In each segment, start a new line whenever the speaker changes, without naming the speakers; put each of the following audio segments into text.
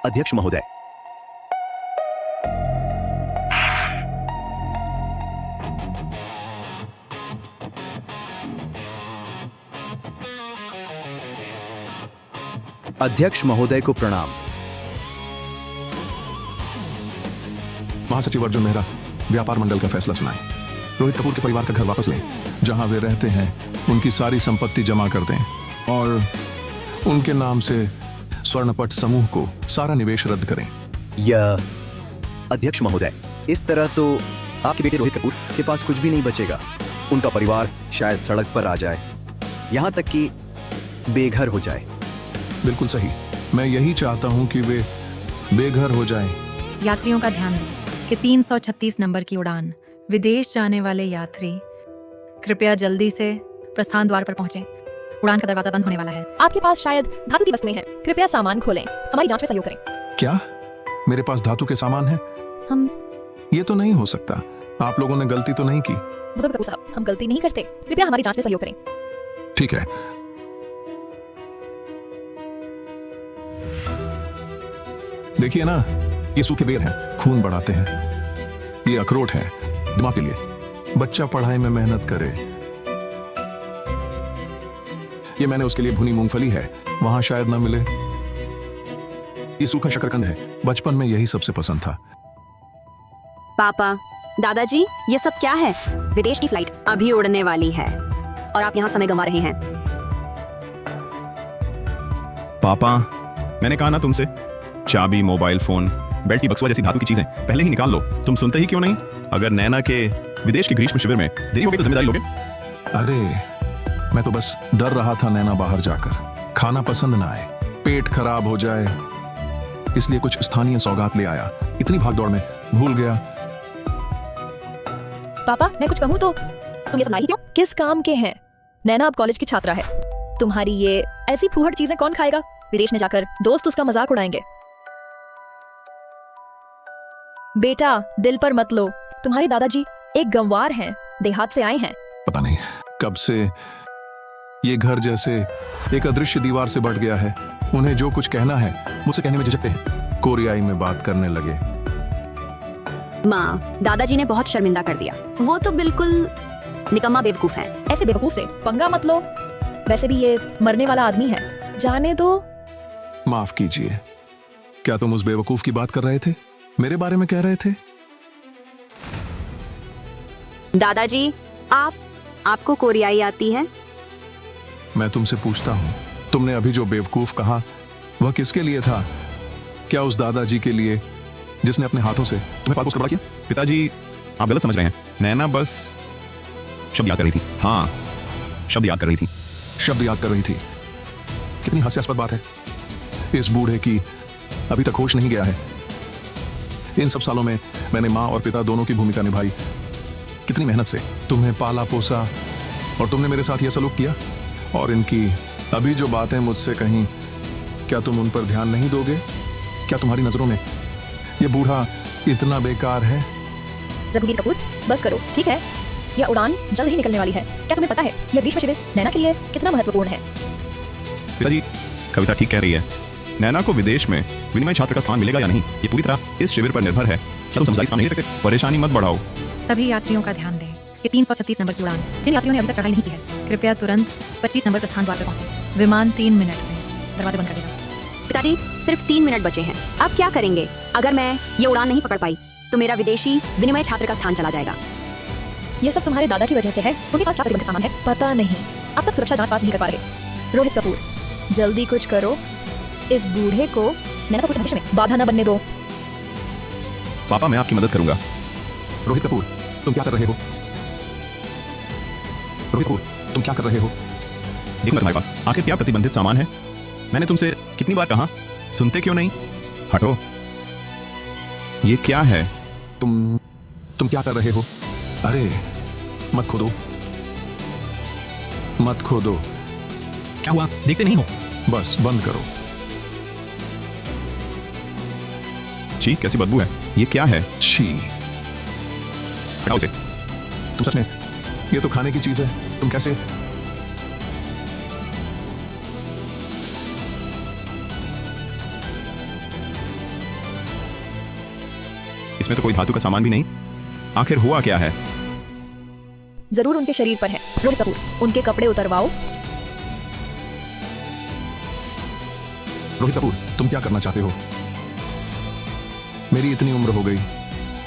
अध्यक्ष महोदय, अध्यक्ष महोदय को प्रणाम।
महासचिव अर्जुन मेहरा व्यापार मंडल का फैसला सुनाएं। रोहित कपूर के परिवार का घर वापस लें, जहां वे रहते हैं उनकी सारी संपत्ति जमा कर दें और उनके नाम से स्वर्णपट समूह को सारा निवेश रद्द करें।
यह अध्यक्ष महोदय, इस तरह तो आपके बेटे रोहित कपूर के पास कुछ भी नहीं बचेगा। उनका परिवार शायद सड़क पर आ जाए, यहां तक कि बेघर हो जाए।
बिल्कुल सही, मैं यही चाहता हूं कि वे बेघर हो जाएं।
यात्रियों का ध्यान दें कि 336 नंबर की उड़ान विदेश जाने वाले यात्री कृपया जल्दी से प्रस्थान द्वार पर पहुंचें। उड़ान का दरवाजा बंद होने वाला है।
आपके पास शायद धातु की वस्तुएं हैं, कृपया सामान खोलें, हमारी जांच में सहयोग करें।
क्या मेरे पास धातु के सामान है?
हम
ये तो नहीं हो सकता। आप लोगों ने गलती तो नहीं की?
बुजुर्ग कपूर साहब, हम गलती नहीं करते, कृपया हमारी जांच में सहयोग करें।
ठीक है, देखिए ना, ये सूखे बेर हैं, खून बढ़ाते हैं। ये अखरोट है दिमाग के लिए। बच्चा पढ़ाई में मेहनत करे। ये मैंने उसके लिए भुनी मूंगफली है, वहां शायद ना मिले। ये सूखा शकरकंद है, बचपन में यही सबसे पसंद था।
पापा, दादाजी, ये सब क्या है? विदेश की फ्लाइट अभी उड़ने वाली है और आप यहाँ समय गंवा रहे हैं।
पापा, मैंने कहा ना तुमसे, चाबी, मोबाइल फोन, बेल्ट की बक्सवा जैसी धातु की चीजें पहले ही निकाल लो। तुम सुनते ही क्यों नहीं? अगर नैना के विदेश के ग्रीष्म शिविर में देरी हो गई तो जिम्मेदारी लोगे?
अरे, मैं तो बस डर रहा था नैना बाहर जाकर खाना पसंद ना आए, पेट खराब हो जाए, इसलिए कुछ स्थानीय सौगात ले आया। इतनी भागदौड़ में भूल गया।
पापा, मैं कुछ कहूँ तो तुम ये सब लाई क्यों? किस काम के हैं? नैना अब कॉलेज की छात्रा है। तुम्हारी ये ऐसी फूहड़ चीजें कौन खाएगा? विदेश में जाकर दोस्त उसका मजाक उड़ाएंगे। बेटा, दिल पर मत लो, तुम्हारे दादाजी एक गंवार हैं, देहात से आए हैं।
पता नहीं कब से ये घर जैसे एक अदृश्य दीवार से बट गया है। उन्हें जो कुछ कहना है मुझसे कहने में झिझकते हैं। कोरियाई में बात करने लगे।
माँ, दादाजी ने बहुत शर्मिंदा कर दिया। वो तो बिल्कुल निकम्मा बेवकूफ है।
ऐसे बेवकूफ से पंगा मत लो। वैसे भी ये मरने वाला आदमी है, जाने दो।
माफ कीजिए, क्या तुम उस बेवकूफ की बात कर रहे थे? मेरे बारे में कह रहे थे?
दादाजी, आपको कोरियाई आती है?
मैं तुमसे पूछता हूँ, तुमने अभी जो बेवकूफ कहा वह किसके लिए था? क्या उस दादाजी के लिए जिसने अपने हाथों से तुम्हें पालपोस कर बड़ा किया?
पिताजी, आप गलत समझ रहे हैं। नैना बस शब्द याद कर रही थी। हाँ, शब्द याद कर रही थी।
शब्द याद कर रही थी। कितनी हास्यास्पद बात है। इस बूढ़े की अभी तक होश नहीं गया है। इन सब सालों में मैंने माँ और पिता दोनों की भूमिका निभाई। कितनी मेहनत से तुम्हें पाला पोसा और तुमने मेरे साथ यह सलूक किया। और इनकी अभी जो बातें मुझसे कहीं, क्या तुम उन पर ध्यान नहीं दोगे? क्या तुम्हारी नजरों में यह बूढ़ा इतना बेकार है?
रघुवीर कपूर, बस करो, ठीक है? यह उड़ान जल्द ही निकलने वाली है। क्या तुम्हें पता है यह ग्रीष्म शिविर नैना के लिए कितना महत्वपूर्ण है?
पिताजी, कविता ठीक कह रही है। नैना को विदेश में विनिमय छात्र का स्थान मिलेगा या नहीं, ये पूरी तरह इस शिविर पर निर्भर है। क्या तुम समझदारी से काम नहीं ले सकते? परेशानी मत बढ़ाओ।
सभी यात्रियों का ध्यान दें कि 336 नंबर की उड़ान जिन यात्रियों ने अभी तक चढ़ाई नहीं की है, कृपया तुरंत 25 नंबर प्रस्थान द्वार पर पहुंचे। विमान 3 मिनट में दरवाजे बंद कर देगा।
पिताजी, सिर्फ 3 मिनट बचे हैं। अब क्या करेंगे? अगर मैं ये उड़ान नहीं पकड़ पाई तो मेरा विदेशी विनिमय छात्र का स्थान चला जाएगा।
यह सब तुम्हारे दादा की वजह से है। उनके पास क्या प्रतिबंधित सामान है? पता नहीं, अब तक सुरक्षा जांच पास नहीं कर पा रहे। रोहित कपूर, जल्दी कुछ करो। इस बूढ़े को नैना कपूर के भविष्य में बाधा न बनने दो।
पापा, मैं आपकी मदद करूंगा।
रोहित कपूर, तुम क्या कर रहे हो? रोहित कपूर, तुम क्या कर रहे हो?
देखो तुम्हारे पास आखिर क्या प्रतिबंधित सामान है? मैंने तुमसे कितनी बार कहा, सुनते क्यों नहीं? हटो। ये क्या है?
तुम क्या कर रहे हो? अरे, मत खोदो, मत खोदो।
क्या हुआ? देखते नहीं हो?
बस बंद करो।
छी, कैसी बदबू है। ये क्या है?
छी,
हटाओ इसे।
तुम सच में, ये तो खाने की चीज है। तुम कैसे?
इसमें तो कोई धातु का सामान भी नहीं। आखिर हुआ क्या है?
जरूर उनके शरीर पर है। रोहित कपूर, उनके कपड़े उतरवाओ।
रोहित कपूर, तुम क्या करना चाहते हो? मेरी इतनी उम्र हो गई,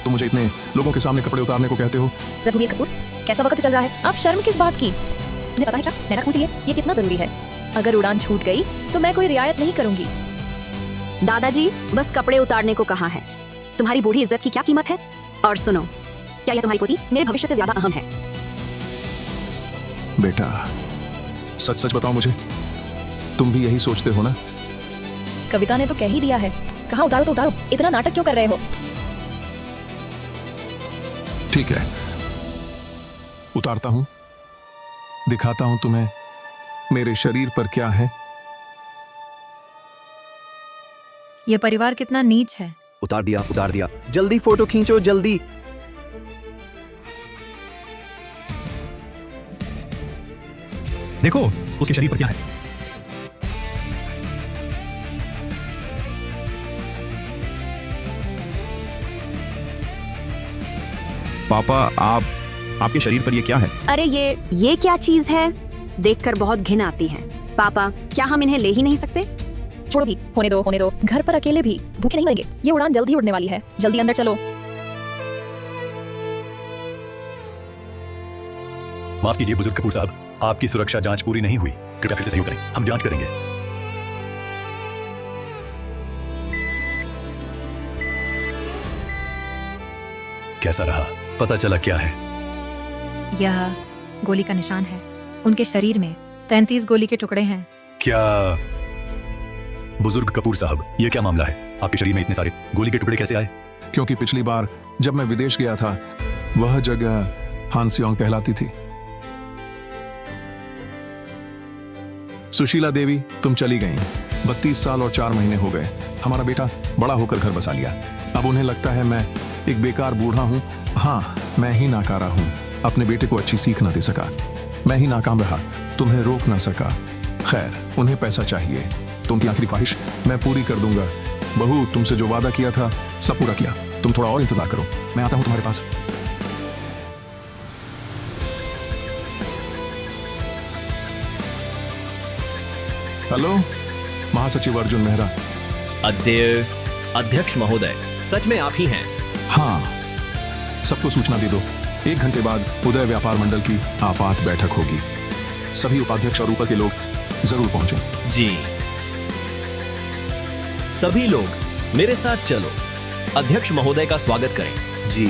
तुम मुझे इतने लोगों के सामने कपड़े उतारने को कहते हो?
रघुवीर कपूर, कैसा वक्त चल रहा है, आप शर्म किस बात की? मुझे पता है क्या नैना कपूर है, ये कितना जरूरी है। अगर उड़ान छूट गई तो मैं कोई रियायत नहीं करूंगी।
दादाजी बस कपड़े उतारने को कहा है, तुम्हारी बूढ़ी इज्जत की क्या कीमत है? और सुनो, क्या यह तुम्हारी पोती मेरे भविष्य से ज्यादा अहम है?
बेटा, सच सच बताओ मुझे, तुम भी यही सोचते हो ना?
कविता ने तो कह ही दिया है, कहा उतारो तो उतारो, इतना नाटक क्यों कर रहे हो?
ठीक है, उतारता हूं, दिखाता हूं तुम्हें मेरे शरीर पर क्या है।
ये परिवार कितना नीच है।
उतार दिया, उतार दिया। जल्दी फोटो खींचो, जल्दी।
देखो उसके शरीर पर क्या है।
पापा, आपके शरीर पर ये क्या है?
अरे ये क्या चीज है? देखकर बहुत घिन आती है। पापा, क्या हम इन्हें ले ही नहीं सकते?
छोड़ो भी, होने दो होने दो। घर पर अकेले भी भूखे नहीं मरेंगे। ये उड़ान जल्दी उड़ने वाली है, जल्दी अंदर चलो।
माफ कीजिए बुजुर्ग कपूर साहब, आपकी सुरक्षा जांच पूरी नहीं हुई। कृपया फिर से सहयोग करें, हम जांच करेंगे। कैसा रहा? पता चला क्या है?
यह गोली का निशान है। उनके शरीर में 33 गोली के टुकड़े हैं।
क्या बुजुर्ग कपूर साहब, ये क्या मामला है? आपके शरीर में इतने सारे गोली के टुकड़े कैसे आए?
क्योंकि पिछली बार जब मैं विदेश गया था, वह जगह हांसियोंग कहलाती थी। सुशीला देवी, तुम चली गईं। 32 साल और 4 महीने हो गए। हमारा बेटा बड़ा होकर घर बसा लिया। अब उन्हें लगता है मैं एक बेकार बूढ़ा हूं। हाँ, मैं ही नाकारा हूं। अपने बेटे को अच्छी सीख ना दे सका। मैं ही नाकाम रहा, तुम्हें रोक ना सका। खैर, उन्हें पैसा चाहिए तो उनकी आखिरी ख्वाहिश मैं पूरी कर दूंगा। बहू, तुमसे जो वादा किया था सब पूरा किया। तुम थोड़ा और इंतजार करो, मैं आता हूं तुम्हारे पास। हेलो, महासचिव अर्जुन मेहरा।
अध्यक्ष महोदय, सच में आप ही हैं?
हाँ, सबको सूचना दे दो। 1 घंटे बाद उदय व्यापार मंडल की आपात बैठक होगी। सभी उपाध्यक्ष और ऊपर के लोग जरूर पहुंचे।
जी, सभी लोग मेरे साथ चलो। अध्यक्ष महोदय का स्वागत करें।
जी।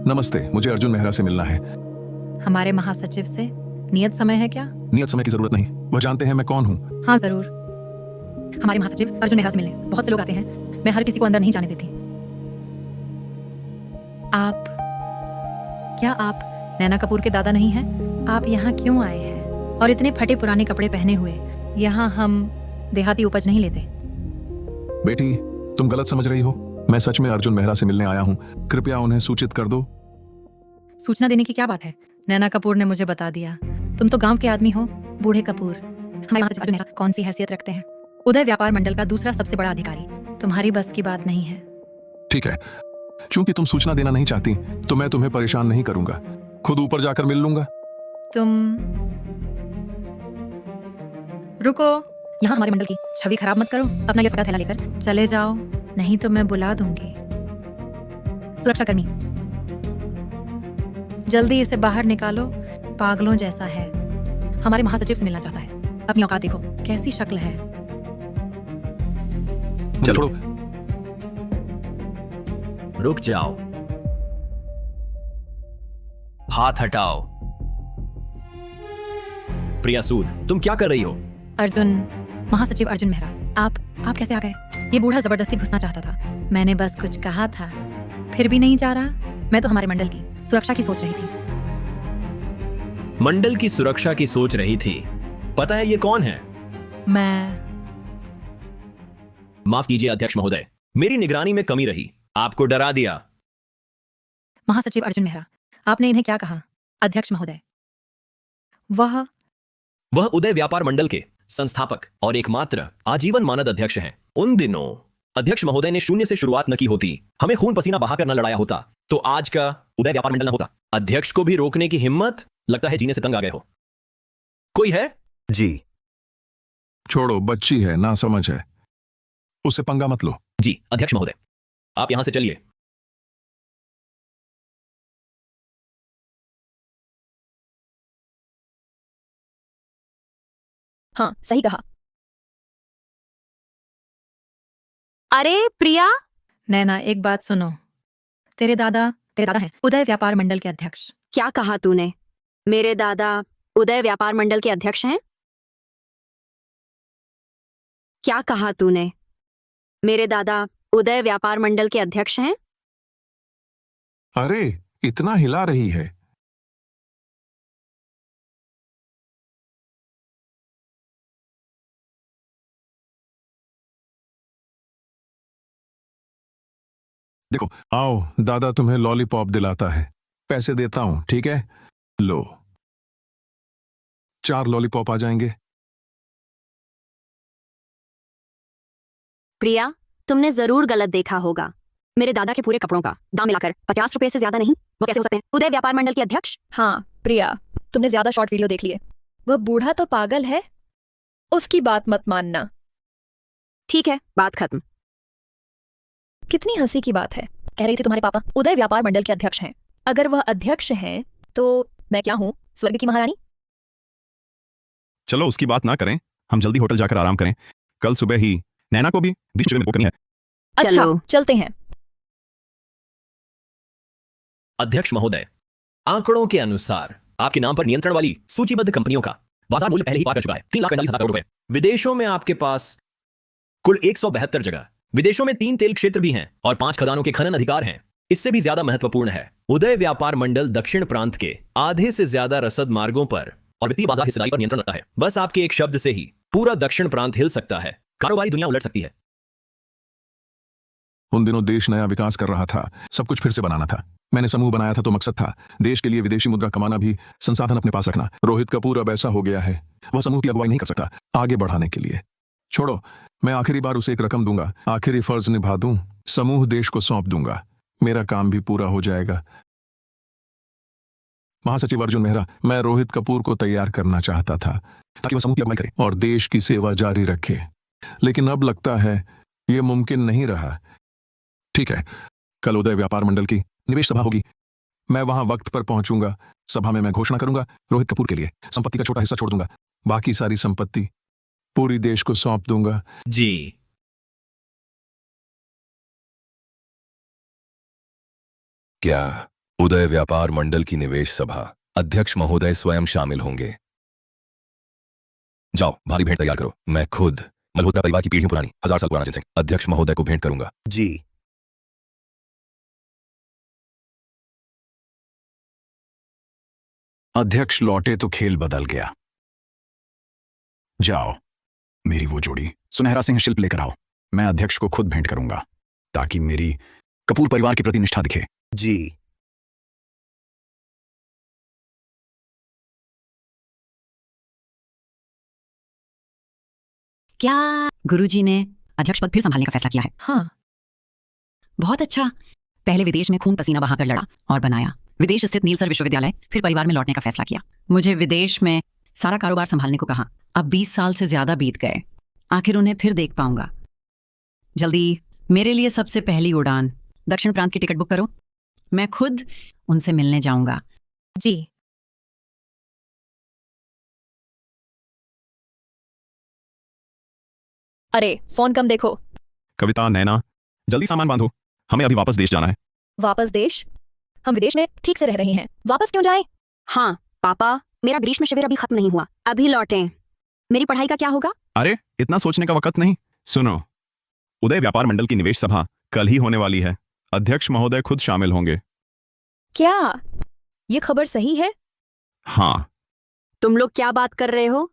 नमस्ते, मुझे अर्जुन मेहरा से मिलना है।
हमारे महासचिव से नियत समय है क्या?
नियत समय की जरूरत नहीं, वह जानते हैं मैं कौन हूं।
हाँ जरूर। हमारे महासचिव अर्जुन मेहरा से मिलने बहुत से लोग आते हैं। मैं हर किसी को अंदर नहीं जाने देती। क्या आप नैना कपूर के दादा नहीं हैं? आप यहाँ क्यों आए हैं और इतने फटे पुराने कपड़े पहने हुए? यहाँ हम देहाती उपज नहीं लेते।
बेटी, तुम गलत समझ रही हो। मैं सच में अर्जुन मेहरा से मिलने आया हूं। कृपया उन्हें सूचित कर दो।
सूचना देने की क्या बात है? नैना कपूर ने मुझे बता दिया। तुम तो गांव के आदमी हो। बूढ़े कपूर हमारे महासचिव अर्जुन मेहरा कौन सी हैसियत रखते हैं? उदय व्यापार मंडल का दूसरा सबसे बड़ा अधिकारी। तुम्हारी बस की बात नहीं है।
ठीक है, चूंकि तुम सूचना देना नहीं चाहती तो मैं तुम्हें परेशान नहीं करूंगा। खुद ऊपर जाकर मिल लूंगा।
तुम रुको, यहाँ हमारे मंडल की छवि खराब मत करो। अपना ये फटा थैला लेकर चले जाओ, नहीं तो मैं बुला दूंगी सुरक्षाकर्मी। जल्दी इसे बाहर निकालो। पागलों जैसा है। हमारे महासचिव से मिलना चाहता है। अपनी औकात देखो, कैसी शक्ल है।
चलो,
रुक जाओ, हाथ हटाओ। प्रिया सूद, तुम क्या कर रही हो?
अर्जुन, महासचिव अर्जुन मेहरा, आप कैसे आ गए? ये बूढ़ा जबरदस्ती घुसना चाहता था। मैंने बस कुछ कहा था, फिर भी नहीं जा रहा। मैं तो हमारे मंडल की सुरक्षा की सोच रही थी।
मंडल की सुरक्षा की सोच रही थी? पता है ये कौन है?
मैं
माफ कीजिए अध्यक्ष महोदय, मेरी निगरानी में कमी रही, आपको डरा दिया।
महासचिव अर्जुन मेहरा, आपने इन्हें क्या कहा? अध्यक्ष महोदय, वह
वह उदय व्यापार मंडल के संस्थापक और एकमात्र आजीवन मानद अध्यक्ष हैं। उन दिनों अध्यक्ष महोदय ने शून्य से शुरुआत न की होती, हमें खून पसीना बहाकर न लड़ाया होता, तो आज का उदय व्यापार मंडल न होता। अध्यक्ष को भी रोकने की हिम्मत, लगता है जीने से तंग आ गए हो। कोई है?
जी।
छोड़ो, बच्ची है, ना समझ है, उससे पंगा मत लो।
जी अध्यक्ष महोदय, आप यहां से चलिए।
हाँ, सही कहा।
अरे प्रिया,
नैना एक बात सुनो, तेरे दादा हैं उदय व्यापार मंडल के अध्यक्ष।
क्या कहा तूने? मेरे दादा उदय व्यापार मंडल के अध्यक्ष हैं? क्या कहा तूने? मेरे दादा उदय व्यापार मंडल के अध्यक्ष हैं?
अरे इतना हिला रही है। देखो, आओ, दादा तुम्हें लॉलीपॉप दिलाता है, पैसे देता हूं, ठीक है? लो, 4 लॉलीपॉप आ जाएंगे।
प्रिया, तुमने जरूर गलत देखा होगा। मेरे दादा के पूरे कपड़ों का दाम मिलाकर 50 रुपए से ज्यादा नहीं। वो कैसे हो सकते हैं उदय व्यापार मंडल के अध्यक्ष?
हाँ प्रिया, तुमने ज्यादा शॉर्ट वीडियो देख लिए। वह बूढ़ा तो पागल है, उसकी बात मत मानना।
ठीक है, बात खत्म।
कितनी हंसी की बात है। कह रही थी तुम्हारे पापा उदय व्यापार मंडल के अध्यक्ष हैं। अगर वह अध्यक्ष हैं तो मैं क्या हूं, स्वर्ग की महारानी?
चलो उसकी बात ना करें, हम जल्दी होटल जाकर आराम करें। कल सुबह ही नैना को भी ग्रीष्म शिविर में बुक करनी है।
अच्छा,
चलो।
चलते हैं।
अध्यक्ष महोदय, आंकड़ों के अनुसार आपके नाम पर नियंत्रण वाली सूचीबद्ध कंपनियों का बाजार मूल्य पहले ही पार कर चुका है 3,45,000 करोड़ रुपए। विदेशों में आपके पास कुल 172 जगह, विदेशों में 3 तेल क्षेत्र भी हैं और 5 खदानों के खनन अधिकार हैं। इससे भी ज्यादा महत्वपूर्ण है, उदय व्यापार मंडल दक्षिण प्रांत के आधे से ज्यादा रसद मार्गों पर और वित्तीय बाजार हिस्सेदारी पर नियंत्रण रखता है। बस आपके एक शब्द से ही पूरा दक्षिण प्रांत हिल सकता है, कारोबारी दुनिया उलट सकती है।
उन दिनों देश नया विकास कर रहा था, सब कुछ फिर से बनाना था। मैंने समूह बनाया था तो मकसद था देश के लिए विदेशी मुद्रा कमाना, भी संसाधन अपने पास रखना। रोहित कपूर अब ऐसा हो गया है, वह समूह की अगुवाई नहीं कर सकता आगे बढ़ाने के लिए। छोड़ो, मैं आखिरी बार उसे एक रकम दूंगा, आखिरी फर्ज निभा दूं, समूह देश को सौंप दूंगा, मेरा काम भी पूरा हो जाएगा। महासचिव अर्जुन मेहरा, मैं रोहित कपूर को तैयार करना चाहता था ताकि वह समूह की अगुवाई करे और देश की सेवा जारी रखे, लेकिन अब लगता है यह मुमकिन नहीं रहा। ठीक है, कल उदय व्यापार मंडल की निवेश सभा होगी, मैं वहां वक्त पर पहुंचूंगा। सभा में मैं घोषणा करूंगा रोहित कपूर के लिए संपत्ति का छोटा हिस्सा छोड़ दूंगा, बाकी सारी संपत्ति पूरी देश को सौंप दूंगा।
जी
क्या उदय व्यापार मंडल की निवेश सभा अध्यक्ष महोदय स्वयं शामिल होंगे? जाओ, भारी भेंट तैयार करो। मैं खुद मल्होत्रा परिवार की पीढ़ियों पुरानी 1000 साल पुराना जिनसे अध्यक्ष महोदय को भेंट करूंगा।
जी।
अध्यक्ष लौटे तो खेल बदल गया। जाओ, मेरी वो जोड़ी सुनहरा सिंह शिल्प लेकर आओ, मैं अध्यक्ष को खुद भेंट करूंगा ताकि मेरी कपूर परिवार के प्रति निष्ठा दिखे।
जी।
क्या गुरुजी ने अध्यक्ष पद फिर संभालने का फैसला किया है?
हाँ,
बहुत अच्छा। पहले विदेश में खून पसीना बहाकर लड़ा और बनाया, विदेश स्थित नीलसर विश्वविद्यालय, फिर परिवार में लौटने का फैसला किया। मुझे विदेश में सारा कारोबार संभालने को कहा। अब 20 साल से ज्यादा बीत गए, आखिर उन्हें फिर देख पाऊंगा। जल्दी मेरे लिए सबसे पहली उड़ान दक्षिण प्रांत की टिकट बुक करो, मैं खुद उनसे मिलने जाऊंगा।
जी।
अरे फोन कम देखो।
कविता, नैना, जल्दी सामान बांधो, हमें अभी वापस देश जाना है।
वापस देश? हम विदेश में ठीक से रह रही हैं, वापस क्यों जाएं?
हाँ पापा, मेरा ग्रीष्म शिविर अभी खत्म नहीं हुआ, अभी लौटें। मेरी पढ़ाई का क्या होगा?
अरे इतना सोचने का वक्त नहीं। सुनो, उदय व्यापार मंडल की निवेश सभा कल ही होने वाली है, अध्यक्ष महोदय खुद शामिल होंगे।
क्या ये खबर सही है?
हाँ।
तुम लोग क्या बात कर रहे हो?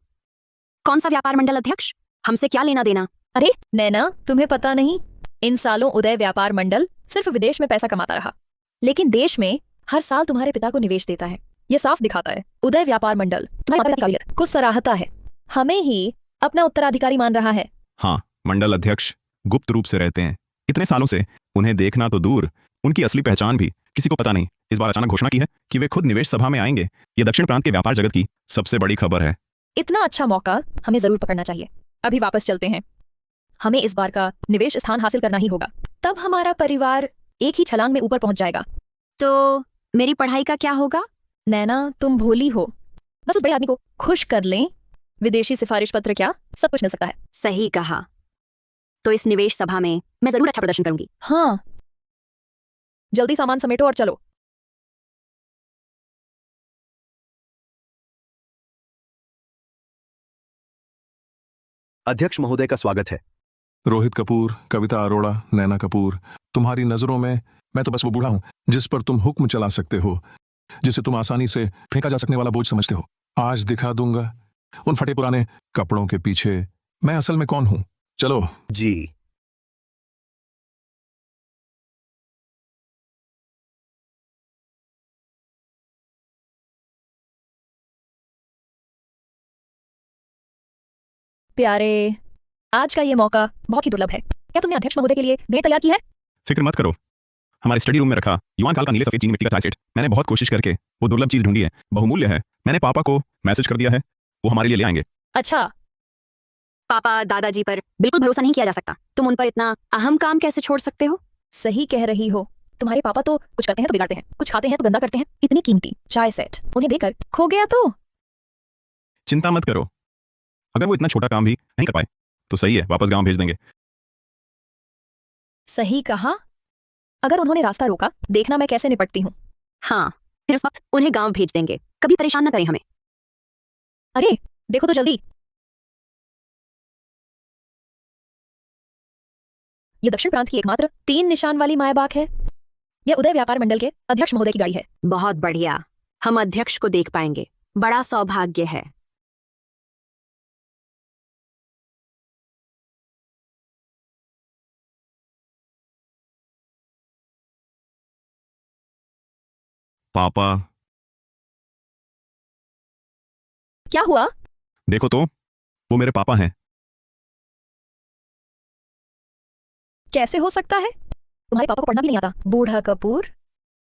कौन सा व्यापार मंडल अध्यक्ष? हमसे क्या लेना देना?
अरे नैना, तुम्हें पता नहीं, इन सालों उदय व्यापार मंडल सिर्फ विदेश में पैसा कमाता रहा, लेकिन देश में हर साल तुम्हारे पिता को निवेश देता है। ये साफ दिखाता है उदय व्यापार मंडल तुम्हारे पापा की काबिलियत को सराहता है, हमें ही अपना उत्तराधिकारी मान रहा है।
हाँ, मंडल अध्यक्ष गुप्त रूप से रहते हैं इतने सालों से। उन्हें देखना तो दूर, उनकी असली पहचान भी किसी को पता नहीं। इस बार अचानक घोषणा की है कि वे खुद निवेश सभा में आएंगे। ये दक्षिण प्रांत के व्यापार जगत की सबसे बड़ी खबर है।
इतना अच्छा मौका हमें जरूर पकड़ना चाहिए। अभी वापस चलते हैं, हमें इस बार का निवेश स्थान हासिल करना ही होगा, तब हमारा परिवार एक ही छलांग में ऊपर पहुंच जाएगा।
तो मेरी पढ़ाई का क्या होगा?
नैना तुम भोली हो, बस उस बड़े आदमी को खुश कर लें, विदेशी सिफारिश पत्र क्या सब कुछ मिल सकता है।
सही कहा। तो इस निवेश सभा में मैं जरूर अच्छा प्रदर्शन करूंगी।
हाँ, जल्दी सामान समेटो और चलो।
अध्यक्ष महोदय का स्वागत है।
रोहित कपूर, कविता अरोड़ा, नैना कपूर, तुम्हारी नजरों में मैं तो बस वो बूढ़ा हूं जिस पर तुम हुक्म चला सकते हो, जिसे तुम आसानी से फेंका जा सकने वाला बोझ समझते हो। आज दिखा दूंगा उन फटे पुराने कपड़ों के पीछे मैं असल में कौन हूं। चलो।
जी।
प्यारे, आज का ये मौका बहुत ही दुर्लभ है। क्या तुमने अध्यक्ष महोदय के लिए भेंट तैयार की है?
फिक्र मत करो, हमारे स्टडी रूम में रखा युवान काल का नीले सफेद चीनी मिट्टी का ट्राइसेट मैंने बहुत कोशिश करके वो दुर्लभ चीज ढूंढी है। बहुमूल्य है। मैंने पापा को मैसेज कर दिया है, वो हमारे लिए ले आएंगे।
अच्छा।
पापा दादाजी पर बिल्कुल भरोसा नहीं किया जा सकता। तुम उन पर इतना अहम काम कैसे छोड़ सकते हो?
सही कह रही हो, तुम्हारे पापा तो कुछ करते हैं तो बिगाड़ते हैं, कुछ खाते हैं तो गंदा करते हैं। इतनी कीमती चाय सेट उन्हें देकर खो गया तो।
चिंता मत करो, अगर वो इतना छोटा काम भी नहीं कर पाए तो सही है, वापस गांव भेज देंगे।
सही कहा। अगर उन्होंने रास्ता रोका, देखना मैं कैसे निपटती हूँ।
हाँ, फिर उस वक्त उन्हें गांव भेज देंगे। कभी परेशान न करें हमें।
अरे देखो तो जल्दी। ये दक्षिण प्रांत की एकमात्र 3 निशान वाली मायबाग है। यह उदय व्यापार मंडल के अध्यक्ष महोदय की गाड़ी है।
बहुत बढ़िया, हम अध्यक्ष को देख पाएंगे। बड़ा सौभाग्य है।
पापा,
क्या हुआ?
देखो तो, वो मेरे पापा हैं।
कैसे हो सकता है? तुम्हारे पापा को पढ़ना भी नहीं आता। बूढ़ा कपूर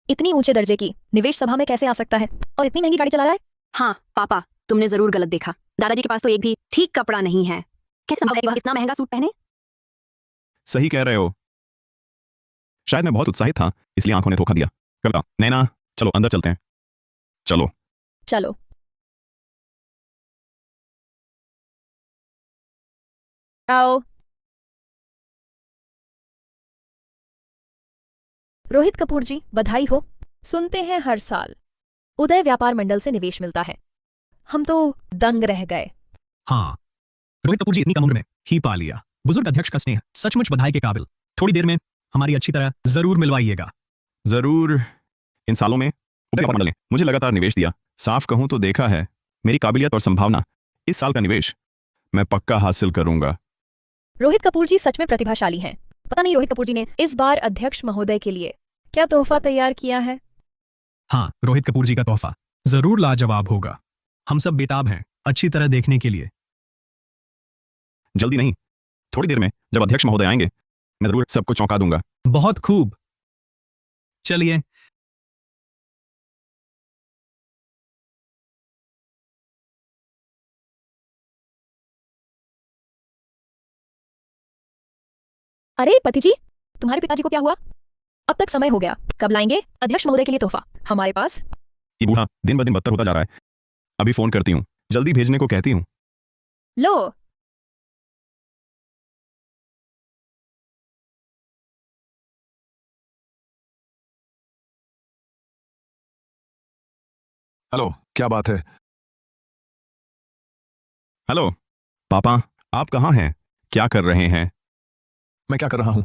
इतनी ऊंचे दर्जे की निवेश सभा में कैसे आ सकता है और इतनी महंगी गाड़ी चला रहा है?
हाँ पापा, तुमने जरूर गलत देखा। दादाजी के पास तो एक भी ठीक कपड़ा नहीं है। कैसे संभव है कि वह इतना महंगा सूट पहने?
सही कह रहे हो, शायद मैं बहुत उत्साहित था इसलिए आंखों ने धोखा दिया। कविता, नैना, चलो अंदर चलते हैं। चलो
चलो। आओ। रोहित कपूर जी, बधाई हो। सुनते हैं हर साल उदय व्यापार मंडल से निवेश मिलता है। हम तो दंग रह गए।
हाँ, रोहित कपूर जी इतनी कम उम्र में ही पा लिया। बुजुर्ग अध्यक्ष का स्नेह सचमुच बधाई के काबिल। थोड़ी देर में हमारी अच्छी तरह जरूर मिलवाइएगा।
जरूर। इन सालों में उदय व्यापार मंडल ने मुझे लगातार निवेश दिया। साफ कहूं तो देखा है मेरी काबिलियत और संभावना। इस साल का निवेश मैं पक्का हासिल करूंगा।
रोहित कपूर जी सच में प्रतिभाशाली हैं। पता नहीं रोहित कपूर जी ने इस बार अध्यक्ष महोदय के लिए क्या तोहफा तैयार किया है।
हाँ, रोहित कपूर जी का तोहफा जरूर लाजवाब होगा। हम सब बेताब हैं अच्छी तरह देखने के लिए।
जल्दी नहीं, थोड़ी देर में जब अध्यक्ष महोदय आएंगे मैं जरूर सबको चौंका दूंगा।
बहुत खूब, चलिए।
अरे पति जी, तुम्हारे पिताजी को क्या हुआ? अब तक समय हो गया, कब लाएंगे अध्यक्ष महोदय के लिए तोहफा? हमारे पास
ये बूढ़ा दिन ब दिन बदतर होता जा रहा है। अभी फोन करती हूँ, जल्दी भेजने को कहती हूँ।
लो।
हेलो, क्या बात है?
हेलो पापा, आप कहाँ हैं? क्या कर रहे हैं?
मैं क्या कर रहा हूं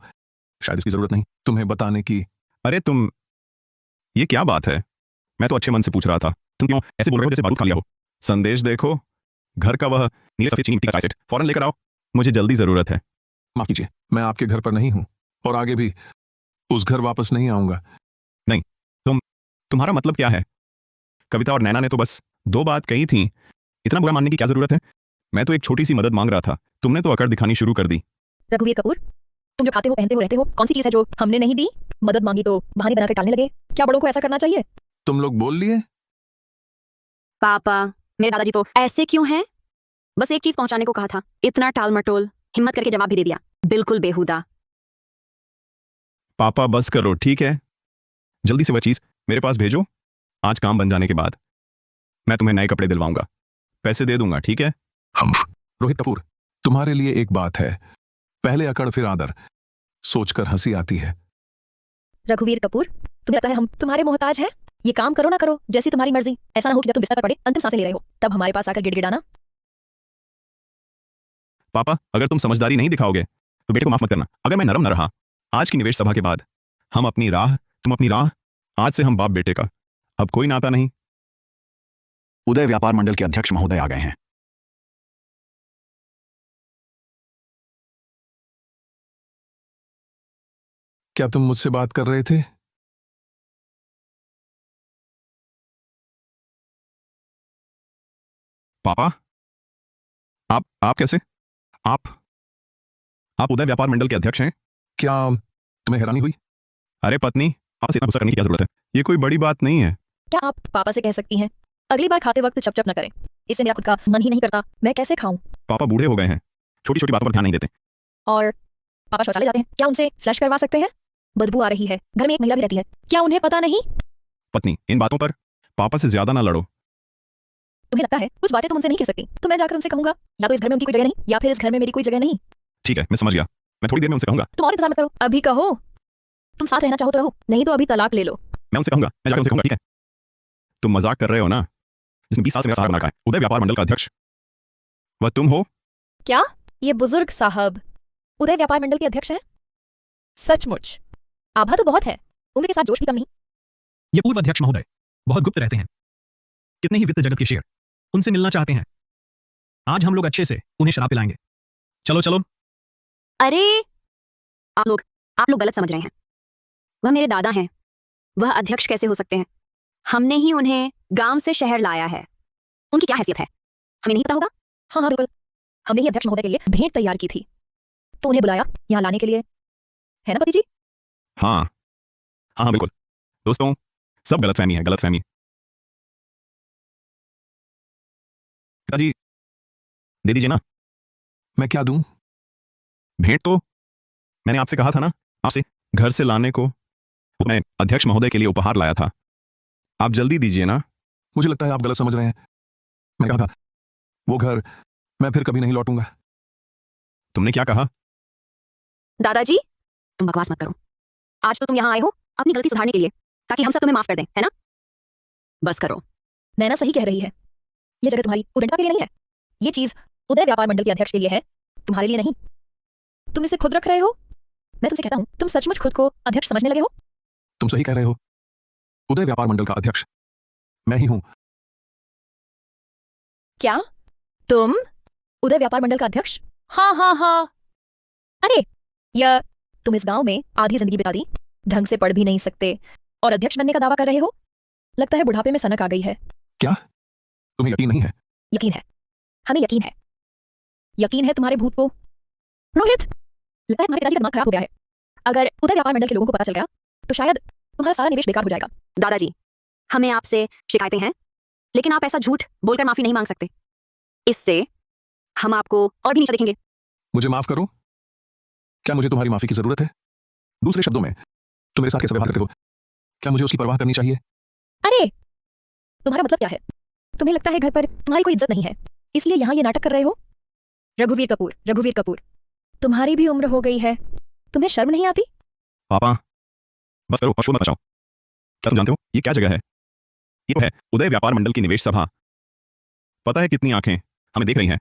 शायद इसकी जरूरत नहीं तुम्हें बताने की।
अरे तुम, ये क्या बात है? मैं तो अच्छे मन से पूछ रहा था, तुम क्यों ऐसे बोल रहे हो जैसे बारूद खा लिया हो? संदेश देखो, घर का वह नीले सफेद चीनी मिट्टी का ट्राइसेट फौरन लेकर आओ, मुझे जल्दी जरूरत है।
माफ कीजिए, मैं आपके घर पर नहीं हूं और आगे भी उस घर वापस नहीं आऊंगा।
नहीं, तुम्हारा मतलब क्या है? कविता और नैना ने तो बस 2 बात कही थी, इतना बुरा मानने की क्या जरूरत है? मैं तो एक छोटी सी मदद मांग रहा था, तुमने तो अकड़ दिखानी शुरू कर दी।
रघुवीर कपूर, तुम जो खाते हो पहनते हो रहते हो कौन सी चीज है जो हमने नहीं दी? मदद मांगी तो बहाने बनाकर टालने लगे। क्या बड़ों को ऐसा करना चाहिए?
तुम लोग बोल लिए?
पापा, मेरे दादाजी तो ऐसे क्यों हैं? बस एक चीज पहुंचाने को कहा था, इतना टाल मटोल, हिम्मत करके जवाब भी दे दिया, बिल्कुल बेहुदा।
पापा बस करो, ठीक है? जल्दी से वह चीज मेरे पास भेजो। आज काम बन जाने के बाद मैं तुम्हें नए कपड़े दिलवाऊंगा, पैसे दे दूंगा, ठीक है?
हम रोहित कपूर, तुम्हारे लिए एक बात है, पहले अकड़ फिर आदर, सोचकर हंसी आती है।
रघुवीर कपूर, तुम्हें लगता है हम तुम्हारे मोहताज हैं? ये काम करो ना करो जैसी तुम्हारी मर्जी। ऐसा ना हो कि जब तुम बिस्तर पर पड़े अंतिम सांसें ले रहे हो तब हमारे पास आकर गिड़गिड़ाना।
पापा, अगर तुम समझदारी नहीं दिखाओगे तो बेटे को माफ मत करना। अगर मैं नरम न रहा आज की निवेश सभा के बाद, हम अपनी राह, तुम अपनी राह, आज से हम बाप बेटे का अब कोई नाता नहीं।
उदय व्यापार मंडल के अध्यक्ष महोदय आ गए हैं।
क्या तुम मुझसे बात कर रहे थे?
पापा, आप कैसे? आप उदय व्यापार मंडल के अध्यक्ष हैं?
क्या तुम्हें हैरानी हुई?
अरे पत्नी, आपसे इतना गुस्सा करने की क्या जरूरत है? ये कोई बड़ी बात नहीं है।
क्या आप पापा से कह सकती हैं अगली बार खाते वक्त चप-चप न करें? इससे मेरा खुद का मन ही नहीं करता, मैं कैसे खाऊं?
पापा बूढ़े हो गए हैं, छोटी छोटी बातों पर ध्यान नहीं देते।
और पापा शौचालय जाते हैं, क्या उनसे फ्लश करवा सकते हैं? बदबू आ रही है, घर में एक महिला भी रहती है, क्या उन्हें पता नहीं?
पत्नी, इन बातों पर पापा से ज्यादा ना लड़ो।
तुम्हें लगता है कुछ बातें तुम उनसे नहीं कह सकती, तो मैं जाकर उनसे कहूंगा, या तो इस घर में उनकी कोई जगह नहीं या फिर इस घर में मेरी कोई जगह नहीं।
ठीक है, मैं समझ गया, मैं थोड़ी देर में उनसे कहूंगा।
तुम और इंतजार मत करो, अभी कहो। तुम साथ रहना चाहो तो रहो, नहीं तो अभी तलाक ले लो।
मैं उनसे कहूंगा, मैं जाकर उनसे कहूंगा, ठीक है? तुम मजाक कर रहे हो ना? जिसने 20 साल से मेरा सहारा बना रखा है, उदय व्यापार मंडल का अध्यक्ष, वह तुम हो?
क्या ये बुजुर्ग साहब उदय व्यापार मंडल के अध्यक्ष हैं? सचमुच आभा तो बहुत है, उम्र के साथ जोश भी कम नहीं।
ये पूर्व अध्यक्ष महोदय बहुत गुप्त रहते हैं, कितने ही वित्त जगत के शेर उनसे मिलना चाहते हैं। आज हम लोग अच्छे से उन्हें शराब पिलाएंगे। चलो चलो।
अरे आप लोग गलत समझ रहे हैं, वह मेरे दादा हैं, वह अध्यक्ष कैसे हो सकते हैं? हमने ही उन्हें गांव से शहर लाया है, उनकी क्या हैसियत है हमें नहीं पता होगा?
हाँ हाँ बिल्कुल, हमने ही अध्यक्ष महोदय के लिए भेंट तैयार की थी, तो उन्हें बुलाया यहाँ लाने के लिए, है ना पति जी?
हाँ हाँ बिल्कुल। दोस्तों, सब गलतफहमी है, गलतफहमी। पिताजी, दे दीजिए ना।
मैं क्या दूं?
भेंट तो मैंने आपसे कहा था ना, आपसे घर से लाने को, वो मैं अध्यक्ष महोदय के लिए उपहार लाया था, आप जल्दी दीजिए ना।
मुझे लगता है आप गलत समझ रहे हैं। मैंने कहा था वो घर मैं फिर कभी नहीं लौटूंगा।
तुमने क्या कहा?
दादाजी, तुम बकवास मत करो, आज तो तुम यहाँ आए हो अपनी गलती सुधारने के लिए, ताकि हम सब तुम्हें माफ कर दें, है ना? बस करो।
नैना सही कह रही है, ये जगह तुम्हारी उदंडा के लिए नहीं है, ये चीज उदय व्यापार मंडल के अध्यक्ष के लिए है, तुम्हारे लिए नहीं। तुम इसे खुद रख रहे हो, मैं तुमसे कहता हूँ, तुम सचमुच खुद को अध्यक्ष समझने लगे हो?
तुम सही कह रहे हो, उदय व्यापार मंडल का अध्यक्ष मैं ही हूं।
क्या तुम उदय व्यापार मंडल का अध्यक्ष? हाँ हाँ हाँ। अरे या तुम इस गांव में आधी जिंदगी बिता दी, ढंग से पढ़ भी नहीं सकते और अध्यक्ष बनने का दावा कर रहे हो? लगता है बुढ़ापे में सनक आ गई है।
क्या तुम्हें यकीन नहीं है?
यकीन है, हमें यकीन है, यकीन है तुम्हारे भूत को। रोहित, लगता है तुम्हारे पिताजी का दिमाग खराब हो गया है। अगर उदय व्यापार मंडल के लोगों को पता चल गया तो शायद तुम्हारा सारा निवेश बेकार हो जाएगा।
दादाजी, हमें आपसे शिकायतें हैं, लेकिन आप ऐसा झूठ बोलकर माफी नहीं मांग सकते, इससे हम आपको और भी नीचे देखेंगे।
मुझे माफ करो, क्या मुझे तुम्हारी माफी की जरूरत है? दूसरे शब्दों में, तुम मेरे साथ कैसा व्यवहार करते हो, क्या मुझे उसकी परवाह करनी चाहिए?
अरे तुम्हारा मतलब क्या है? तुम्हें लगता है घर पर तुम्हारी कोई इज्जत नहीं है, इसलिए यहाँ ये नाटक कर रहे हो? रघुवीर कपूर, तुम्हारी भी उम्र हो गई है, तुम्हें शर्म नहीं आती?
पापा बस करो और शोर मत मचाओ। क्या तुम जानते हो ये क्या जगह है? ये तो है उदय व्यापार मंडल की निवेश सभा। पता है कितनी आंखें हमें देख रही हैं?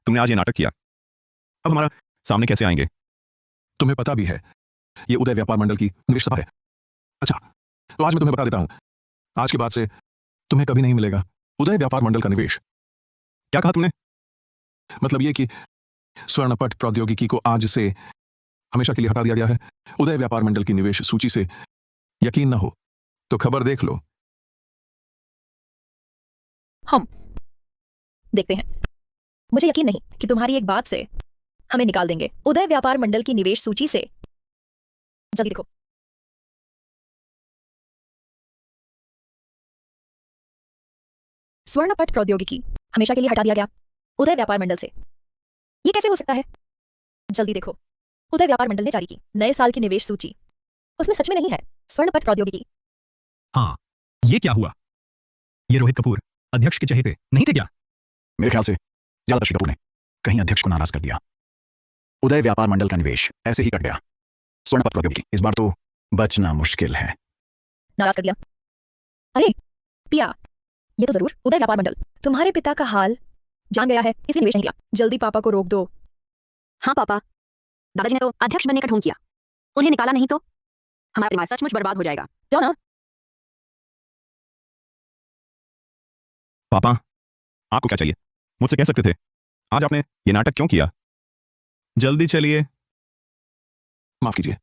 तुमने आज ये नाटक किया, अब हमारा सामने कैसे आएंगे?
तुम्हें पता भी है ये उदय व्यापार मंडल की निवेश सभा है। अच्छा, तो आज मैं तुम्हें बता देता हूं, आज के बाद से तुम्हें कभी नहीं मिलेगा उदय व्यापार मंडल का निवेश।
क्या कहा तुमने?
मतलब ये कि स्वर्णपट प्रौद्योगिकी को आज से हमेशा के लिए हटा दिया गया है। उदय व्यापार मंडल की निवेश सूची से यकीन न हो तो खबर देख लो।
हम देखते हैं। मुझे यकीन नहीं कि तुम्हारी एक बात से हमें निकाल देंगे। उदय व्यापार मंडल की निवेश सूची से जल्दी देखो। स्वर्णपट प्रौद्योगिकी हमेशा के लिए हटा दिया गया उदय व्यापार मंडल से। ये कैसे हो सकता है? जल्दी देखो। उदय व्यापार मंडल ने जारी की नए साल की निवेश सूची, उसमें सच में नहीं है स्वर्णपट प्रौद्योगिकी।
हाँ, ये क्या हुआ? ये रोहित कपूर अध्यक्ष के चहेते नहीं थे क्या?
मेरे ख्याल से ज्यादा ऋषि कपूर ने कहीं अध्यक्ष को नाराज कर दिया। उदय व्यापार मंडल का निवेश ऐसे ही कट गया। स्वर्णपट प्रौद्योगिकी इस बार तो बचना मुश्किल है।
नाराज कर दिया? अरे पिया, ये तो जरूर उदय व्यापार मंडल तुम्हारे पिता का हाल जान गया है, इसलिए निवेश नहीं किया। जल्दी पापा को रोक दो।
हाँ पापा, दादाजी ने तो अध्यक्ष बनने का ढोंग किया, उन्हें निकाला नहीं तो हमारा परिवार सचमुच बर्बाद हो जाएगा।
जाओ ना।
पापा, आपको क्या चाहिए? मुझसे कह सकते थे। आज आपने ये नाटक क्यों किया? जल्दी चलिए।
माफ कीजिए,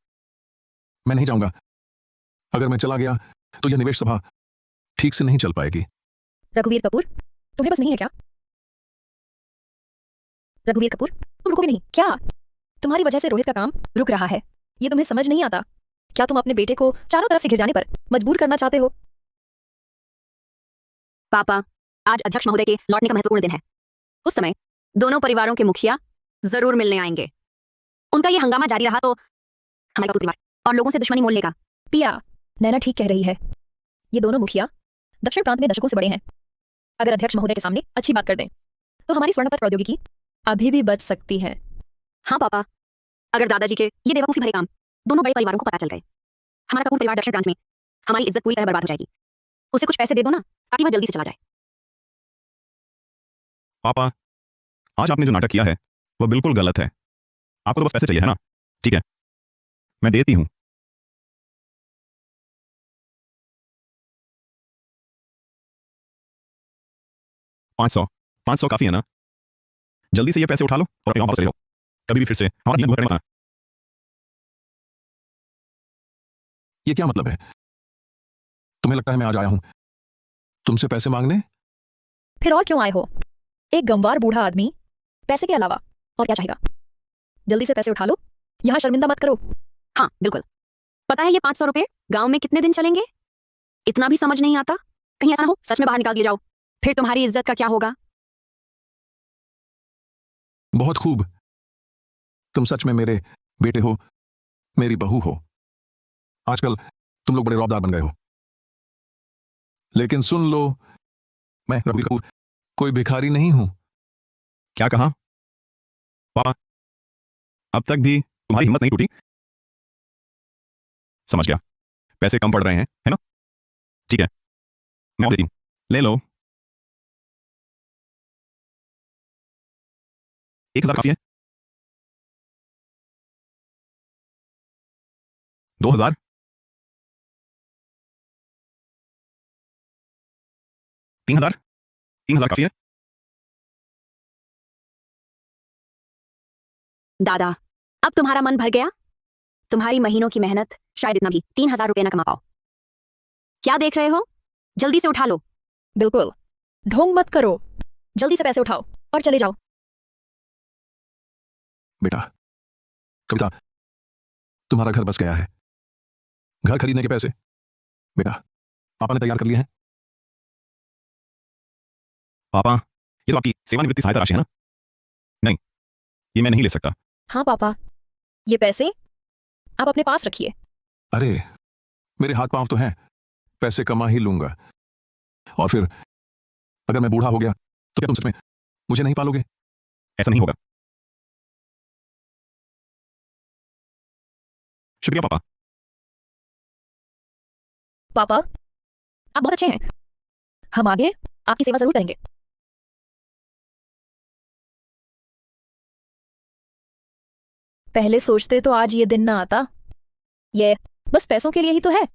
मैं नहीं जाऊंगा। अगर मैं चला गया तो यह निवेश सभा ठीक से नहीं चल पाएगी।
रघुवीर कपूर, तुम्हें बस नहीं है क्या? रघुवीर कपूर, तुम रुकोगे नहीं क्या? तुम्हारी वजह से रोहित का काम रुक रहा है, ये तुम्हें समझ नहीं आता क्या? तुम अपने बेटे को चारों तरफ से घिर जाने पर मजबूर करना चाहते हो।
पापा, आज अध्यक्ष महोदय के लौटने का महत्वपूर्ण दिन है। उस समय दोनों परिवारों के मुखिया जरूर मिलने आएंगे। उनका ये हंगामा जारी रहा तो हमारे कपूर परिवार और लोगों से दुश्मनी मोल लेगा।
पिया, नैना ठीक कह रही है। ये दोनों मुखिया दक्षिण प्रांत में दशकों से बड़े हैं। अगर अध्यक्ष महोदय के सामने अच्छी बात कर दें तो हमारी स्वर्णपट प्रौद्योगिकी अभी भी बच सकती है।
हाँ पापा, अगर दादाजी के ये बेवकूफी भरे काम दोनों बड़े परिवारों को पता चल गए, हमारा कपूर परिवार दक्षिण प्रांत में हमारी इज्जत पूरी तरह बर्बाद हो जाएगी। उसे कुछ पैसे दे दो ना, ताकि वह जल्दी से चला जाए।
पापा, आज आपने जो नाटक किया है वह बिल्कुल गलत है। आपको तो बस पैसे चाहिए है ना? ठीक है, मैं देती हूं। $500 काफी है ना? जल्दी से ये पैसे उठा लो और अपने गांव वापस चले जाओ। कभी भी फिर से हमारा जीवन करने मत आना।
ये क्या मतलब है? तुम्हें लगता है मैं आज आया हूं तुमसे पैसे मांगने?
फिर और क्यों आए हो? एक गंवार बूढ़ा आदमी पैसे के अलावा और क्या चाहेगा? जल्दी से पैसे उठा लो, यहां शर्मिंदा मत करो।
हाँ बिल्कुल, पता है ये 500 रुपए गांव में कितने दिन चलेंगे? इतना भी समझ नहीं आता। कहीं ऐसा ना हो सच में बाहर निकाल दिए जाओ, फिर तुम्हारी इज्जत का क्या होगा?
बहुत खूब, तुम सच में मेरे बेटे हो, मेरी बहू हो। आजकल तुम लोग बड़े रौबदार बन गए हो। लेकिन सुन लो, मैं रघुवीर कपूर कोई भिखारी नहीं हूं।
क्या कहा? पापा, अब तक भी तुम्हारी हिम्मत नहीं टूटी? समझ गया, पैसे कम पड़ रहे हैं, है ना? ठीक है, मैं और देती हूं, ले लो। 1000 काफी है? 2000? 3000? 3000 काफी है?
दादा, अब तुम्हारा मन भर गया? तुम्हारी महीनों की मेहनत शायद इतना भी 3000 रुपए ना कमा पाओ। क्या देख रहे हो? जल्दी से उठा लो।
बिल्कुल, ढोंग मत करो, जल्दी से पैसे उठाओ और चले जाओ।
बेटा, कविता, तुम्हारा घर बस गया है। घर खरीदने के पैसे बेटा पापा ने तैयार कर लिए हैं।
पापा, ये तो आपकी सेवानिवृत्ति सहायता राशि है ना? नहीं, ये मैं नहीं ले सकता।
हाँ पापा, ये पैसे आप अपने पास रखिए।
अरे, मेरे हाथ पांव तो हैं, पैसे कमा ही लूंगा। और फिर अगर मैं बूढ़ा हो गया तो क्या तुम सच में मुझे नहीं पालोगे?
ऐसा नहीं होगा। शुक्रिया पापा।
पापा, आप बहुत अच्छे हैं, हम आगे आपकी सेवा जरूर करेंगे। पहले सोचते तो आज ये दिन ना आता। ये बस पैसों के लिए ही तो है।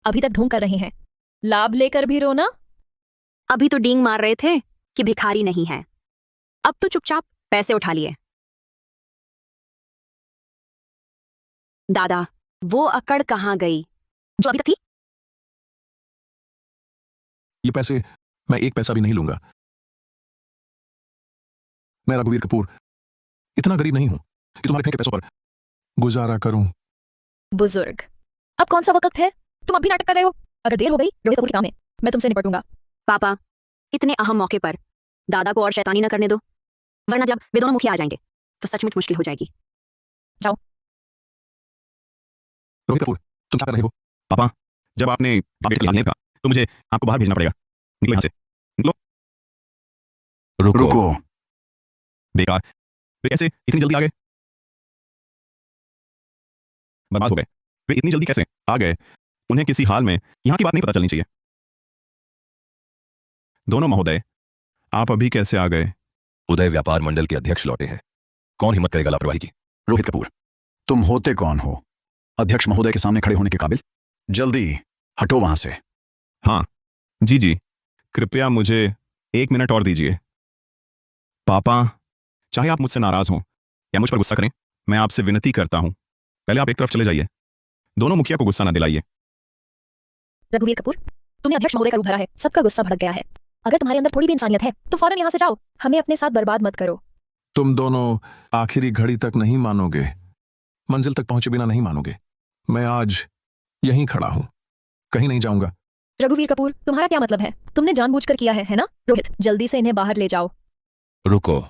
अभी तक ढोंग कर रहे हैं, लाभ लेकर भी रोना।
अभी तो डींग मार रहे थे कि भिखारी नहीं है, अब तो चुपचाप पैसे उठा लिए। दादा, वो अकड़ कहां गई जो अभी तक थी?
ये पैसे मैं एक पैसा भी नहीं लूंगा। मैं रघुवीर कपूर इतना गरीब नहीं हूं कि तुम्हारे फेंके पैसों पर गुजारा करूं।
बुजुर्ग, अब कौन सा वक्त है? तुम अभी नाटक कर रहे हो। अगर देर हो गई, रोहित कपूर के काम है, मैं तुमसे निपटूंगा।
पापा, इतने अहम मौके पर दादा को और शैतानी न करने दो, वरना जब वे दोनों मुखिया आ जाएंगे तो सचमुच मुश्किल हो जाएगी।
जाओ।
रोहित कपूर, तुम क्या कर रहे हो?
पापा, जब आपने बाप बेटे का लिहाज नहीं रखा तो मुझे आपको बाहर भेजना पड़ेगा। निकलो यहाँ से, निकलो।
रुको।
बेकार, वे कैसे इतनी जल्दी आ गए? बर्बाद हो गए। वे इतनी जल्दी कैसे आ गए? उन्हें किसी हाल में यहाँ की बात नहीं पता चलनी चाहिए। दोनों महोदय, आप अभी कैसे आ गए?
उदय व्यापार मंडल के अध्यक्ष लौटे हैं। कौन हिम्मत करेगा लापरवाही की?
रोहित कपूर, तुम होते कौन हो अध्यक्ष महोदय के सामने खड़े होने के काबिल? जल्दी हटो वहां से।
हाँ जी, कृपया मुझे 1 मिनट और दीजिए। पापा, चाहे आप मुझसे नाराज हों या मुझ पर गुस्सा करें, मैं आपसे विनती करता हूं, पहले आप एक तरफ चले जाइए। दोनों मुखिया को गुस्सा ना दिलाइए।
रघुवीर कपूर, तुमने अध्यक्ष महोदय का रूप धरा है, सबका गुस्सा भड़क गया है। अगर तुम्हारे अंदर थोड़ी भी इंसानियत है तो फौरन यहाँ से जाओ, हमें अपने साथ बर्बाद मत करो।
तुम दोनों आखिरी घड़ी तक नहीं मानोगे, मंजिल तक पहुंचे बिना नहीं मानोगे। मैं आज यहीं खड़ा हूं, कहीं नहीं जाऊंगा।
रघुवीर कपूर, तुम्हारा क्या मतलब है? तुमने जानबूझकर किया है ना? रोहित, जल्दी से इन्हें बाहर ले जाओ।
रुको,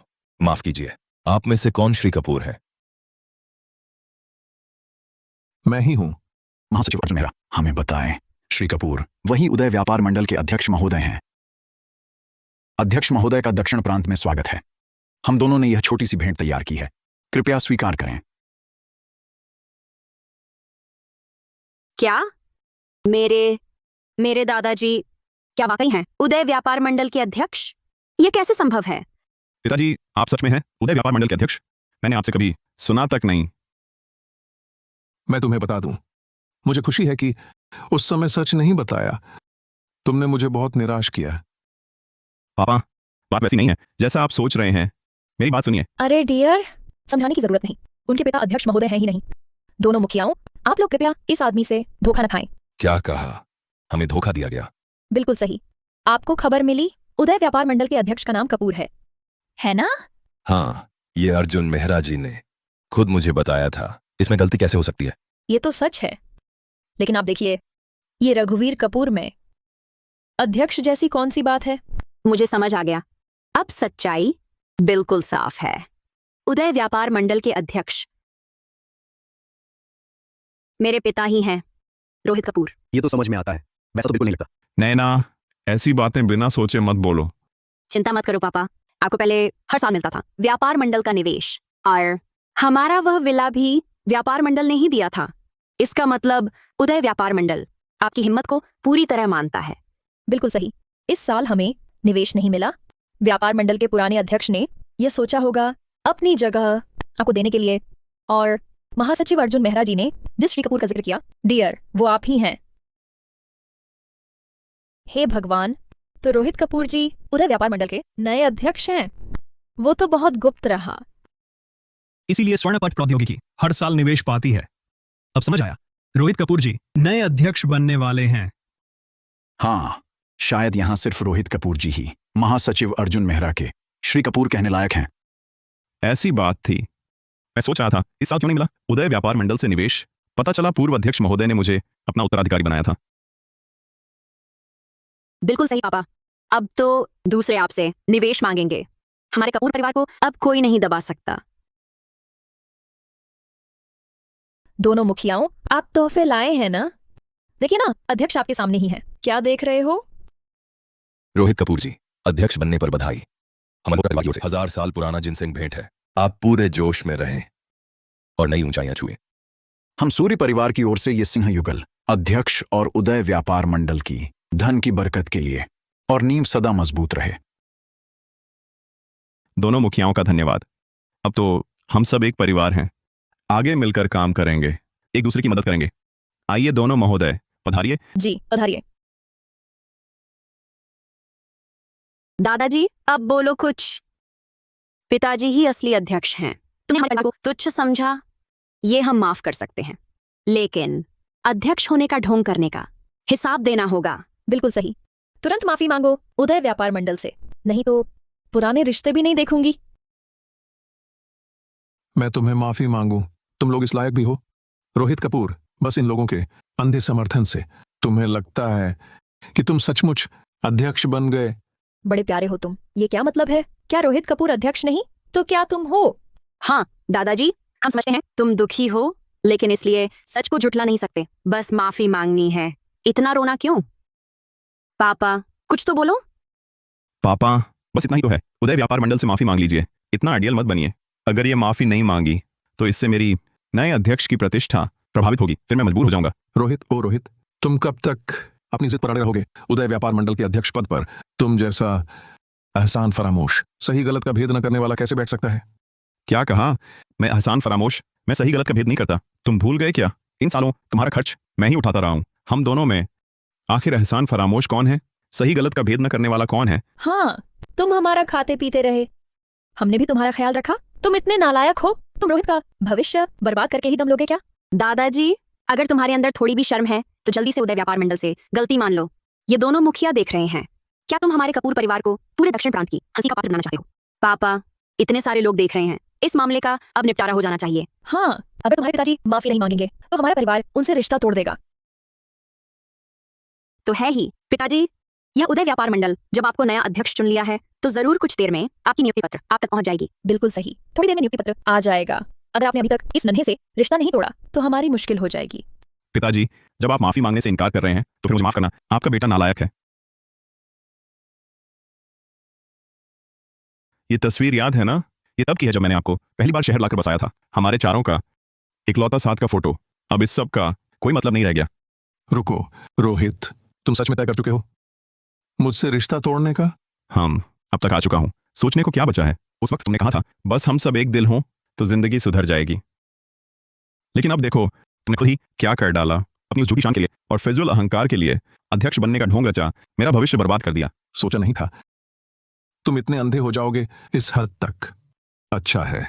माफ कीजिए, आप में से कौन श्री कपूर है?
मैं ही हूं।
महासचिव अर्जुन मेहरा, हमें बताएं। श्री कपूर वही उदय व्यापार मंडल के अध्यक्ष महोदय हैं। अध्यक्ष महोदय का दक्षिण प्रांत में स्वागत है। हम दोनों ने यह छोटी सी भेंट तैयार की है, कृपया स्वीकार करें।
क्या मेरे दादाजी क्या वाकई हैं उदय व्यापार मंडल के अध्यक्ष? यह कैसे संभव है?
पिताजी, आप सच में हैं उदय व्यापार मंडल के अध्यक्ष? मैंने आपसे कभी सुना तक नहीं।
मैं तुम्हें बता दूं, मुझे खुशी है कि उस समय सच नहीं बताया। तुमने मुझे बहुत निराश किया।
पापा, बात वैसी नहीं है जैसा आप सोच रहे हैं। मेरी बात सुनिए।
अरे डियर, समझाने की जरूरत नहीं, उनके पिता अध्यक्ष महोदय हैं ही नहीं। दोनों मुखियाओं, आप लोग कृपया इस आदमी से धोखा न खाएं।
क्या कहा? हमें धोखा दिया गया?
बिल्कुल सही। आपको खबर मिली उदय व्यापार मंडल के अध्यक्ष का नाम कपूर है ना?
हाँ, ये अर्जुन मेहरा जी ने खुद मुझे बताया था। इसमें गलती कैसे हो सकती है?
ये तो सच है, लेकिन आप देखिए, ये रघुवीर कपूर में अध्यक्ष जैसी कौन सी बात है?
मुझे समझ आ गया। अब सच्चाई बिल्कुल साफ है। उदय व्यापार मंडल के अध्यक्ष मेरे पिता ही हैं, रोहित कपूर।
ये तो समझ में आता है, वैसा तो बिल्कुल नहीं लगता।
नैना, ऐसी बातें बिना सोचे मत बोलो।
चिंता मत करो पापा, आपको पहले हर साल मिलता था व्यापार मंडल का निवेश, और हमारा वह विला भी व्यापार मंडल ने ही दिया था। इसका मतलब उदय व्यापार मंडल आपकी हिम्मत को पूरी तरह मानता है।
बिल्कुल सही। इस साल हमें निवेश नहीं मिला। व्यापार मंडल के पुराने अध्यक्ष ने यह सोचा होगा अपनी जगह आपको देने के लिए, और महासचिव अर्जुन मेहरा जी ने जिस श्री कपूर का जिक्र किया, डियर, वो आप ही हैं। हे भगवान, तो रोहित कपूर जी उदय व्यापार मंडल के नए अध्यक्ष हैं। वो तो बहुत गुप्त रहा।
इसीलिए स्वर्णपट प्रौद्योगिकी हर साल निवेश पाती है। अब समझ आया, रोहित कपूर जी नए अध्यक्ष बनने वाले हैं।
हाँ, शायद यहां सिर्फ रोहित कपूर जी ही महासचिव अर्जुन मेहरा के श्री कपूर कहने लायक हैं।
ऐसी बात थी। मैं सोच रहा था इस साल क्यों नहीं मिला उदय व्यापार मंडल से निवेश। पता चला पूर्व अध्यक्ष महोदय ने मुझे अपना उत्तराधिकारी बनाया था।
बिल्कुल सही पापा। अब तो दूसरे आपसे निवेश मांगेंगे। हमारे कपूर परिवार को अब कोई नहीं दबा सकता।
दोनों मुखियाओं, आप तोहफे लाए हैं ना? देखिए ना, अध्यक्ष आपके सामने ही है। क्या देख रहे हो?
रोहित कपूर जी, अध्यक्ष बनने पर बधाई। हमारे परिवार की ओर से 1000 साल पुराना जिनसिंह भेंट है। आप पूरे जोश में रहें और नई ऊंचाइयां छुएं।
हम सूर्य परिवार की ओर से ये सिंह युगल अध्यक्ष और उदय व्यापार मंडल की धन की बरकत के लिए, और नींव सदा मजबूत रहे।
दोनों मुखियाओं का धन्यवाद। अब तो हम सब एक परिवार हैं। आगे मिलकर काम करेंगे, एक दूसरे की मदद करेंगे। आइए दोनों महोदय, पधारिए।
जी, पधारिए।
दादाजी, अब बोलो कुछ। पिताजी ही असली अध्यक्ष हैं। तुमने हमारे परिवार को तुच्छ समझा, ये हम माफ कर सकते हैं, लेकिन अध्यक्ष होने का ढोंग करने का हिसाब देना होगा।
बिल्कुल सही। तुरंत माफी मांगो उदय व्यापार मंडल से, नहीं तो पुराने रिश्ते भी नहीं देखूंगी।
मैं तुम्हें माफी मांगू, तुम लोग इस लायक भी हो? रोहित कपूर, बस इन लोगों के अंधे समर्थन से तुम्हें लगता है कि तुम सचमुच अध्यक्ष बन गए।
बड़े प्यारे हो तुम, ये क्या मतलब है? क्या रोहित कपूर अध्यक्ष नहीं तो क्या तुम हो?
हाँ दादाजी, हम समझते हैं तुम दुखी हो, लेकिन इसलिए सच को झुठला नहीं सकते। बस माफी मांगनी है। इतना रोना क्यों? पापा कुछ तो बोलो।
पापा बस इतना ही तो है, उदय व्यापार मंडल से माफी मांग लीजिए। इतना आइडियल मत बनिए। अगर ये माफी नहीं मांगी तो इससे मेरी नए अध्यक्ष की प्रतिष्ठा प्रभावित होगी, फिर मैं मजबूर हो जाऊंगा।
रोहित, ओ रोहित, तुम कब तक अपनी जिद पर अड़े रहोगे उदय व्यापार मंडल के अध्यक्ष पद पर? तुम जैसा एहसान फरामोश, सही गलत का भेद न करने वाला कैसे बैठ सकता है?
क्या कहा? मैं एहसान फरामोश, मैं सही गलत का भेद नहीं करता। तुम भूल गए क्या? इन सालों तुम्हारा खर्च मैं ही उठाता रहा हूं। हम दोनों में आखिर एहसान फरामोश कौन है? सही गलत का भेद न करने वाला कौन है?
हाँ, तुम हमारा खाते पीते रहे, हमने भी तुम्हारा ख्याल रखा। तुम इतने नालायक हो, तुम रोहित का भविष्य बर्बाद करके ही दम लोगे क्या?
दादाजी, अगर तुम्हारे अंदर थोड़ी भी शर्म है तो जल्दी से उदय व्यापार मंडल से गलती मान लो। ये दोनों मुखिया देख रहे हैं। क्या तुम हमारे कपूर परिवार को पूरे दक्षिण प्रांत की हंसी का पात्र बनाना चाहते हो? पापा, इतने सारे लोग देख रहे हैं, इस मामले का अब निपटारा हो जाना चाहिए।
हाँ, अगर तुम्हारे पिताजी माफी नहीं मांगेंगे तो हमारा परिवार उनसे रिश्ता तोड़ देगा।
तो है ही पिताजी, यह उदय व्यापार मंडल जब आपको नया अध्यक्ष चुन लिया है तो जरूर कुछ देर में आपकी नियुक्ति पत्र आप तक पहुंच जाएगी।
बिल्कुल सही, थोड़ी देर में नियुक्ति पत्र आ जाएगा। अगर आपने अभी तक इस नन्हे से रिश्ता नहीं तोड़ा तो हमारी मुश्किल हो जाएगी।
पिताजी, जब आप माफी मांगने से इनकार कर रहे हैं तो फिर मुझे माफ करना, आपका बेटा नालायक है। ये तस्वीर याद है ना? ये तब की है जब मैंने आपको पहली बार शहर लाकर बसाया था। हमारे चारों का इकलौता साथ का फोटो। अब इस सब का कोई मतलब नहीं रह गया।
रुको रोहित, तुम सच में तय कर चुके हो मुझसे रिश्ता तोड़ने का?
हम अब तक आ चुका हूं। सोचने को क्या बचा है? उस वक्त तुमने कहा था बस हम सब एक दिल हों तो जिंदगी सुधर जाएगी। लेकिन अब देखो, तुमने खुद ही क्या कर डाला। अपनी उस झूठी शान के लिए और फिजूल अहंकार के लिए अध्यक्ष बनने का ढोंग रचा, मेरा भविष्य बर्बाद कर दिया।
सोचा नहीं था तुम इतने अंधे हो जाओगे इस हद तक। अच्छा है,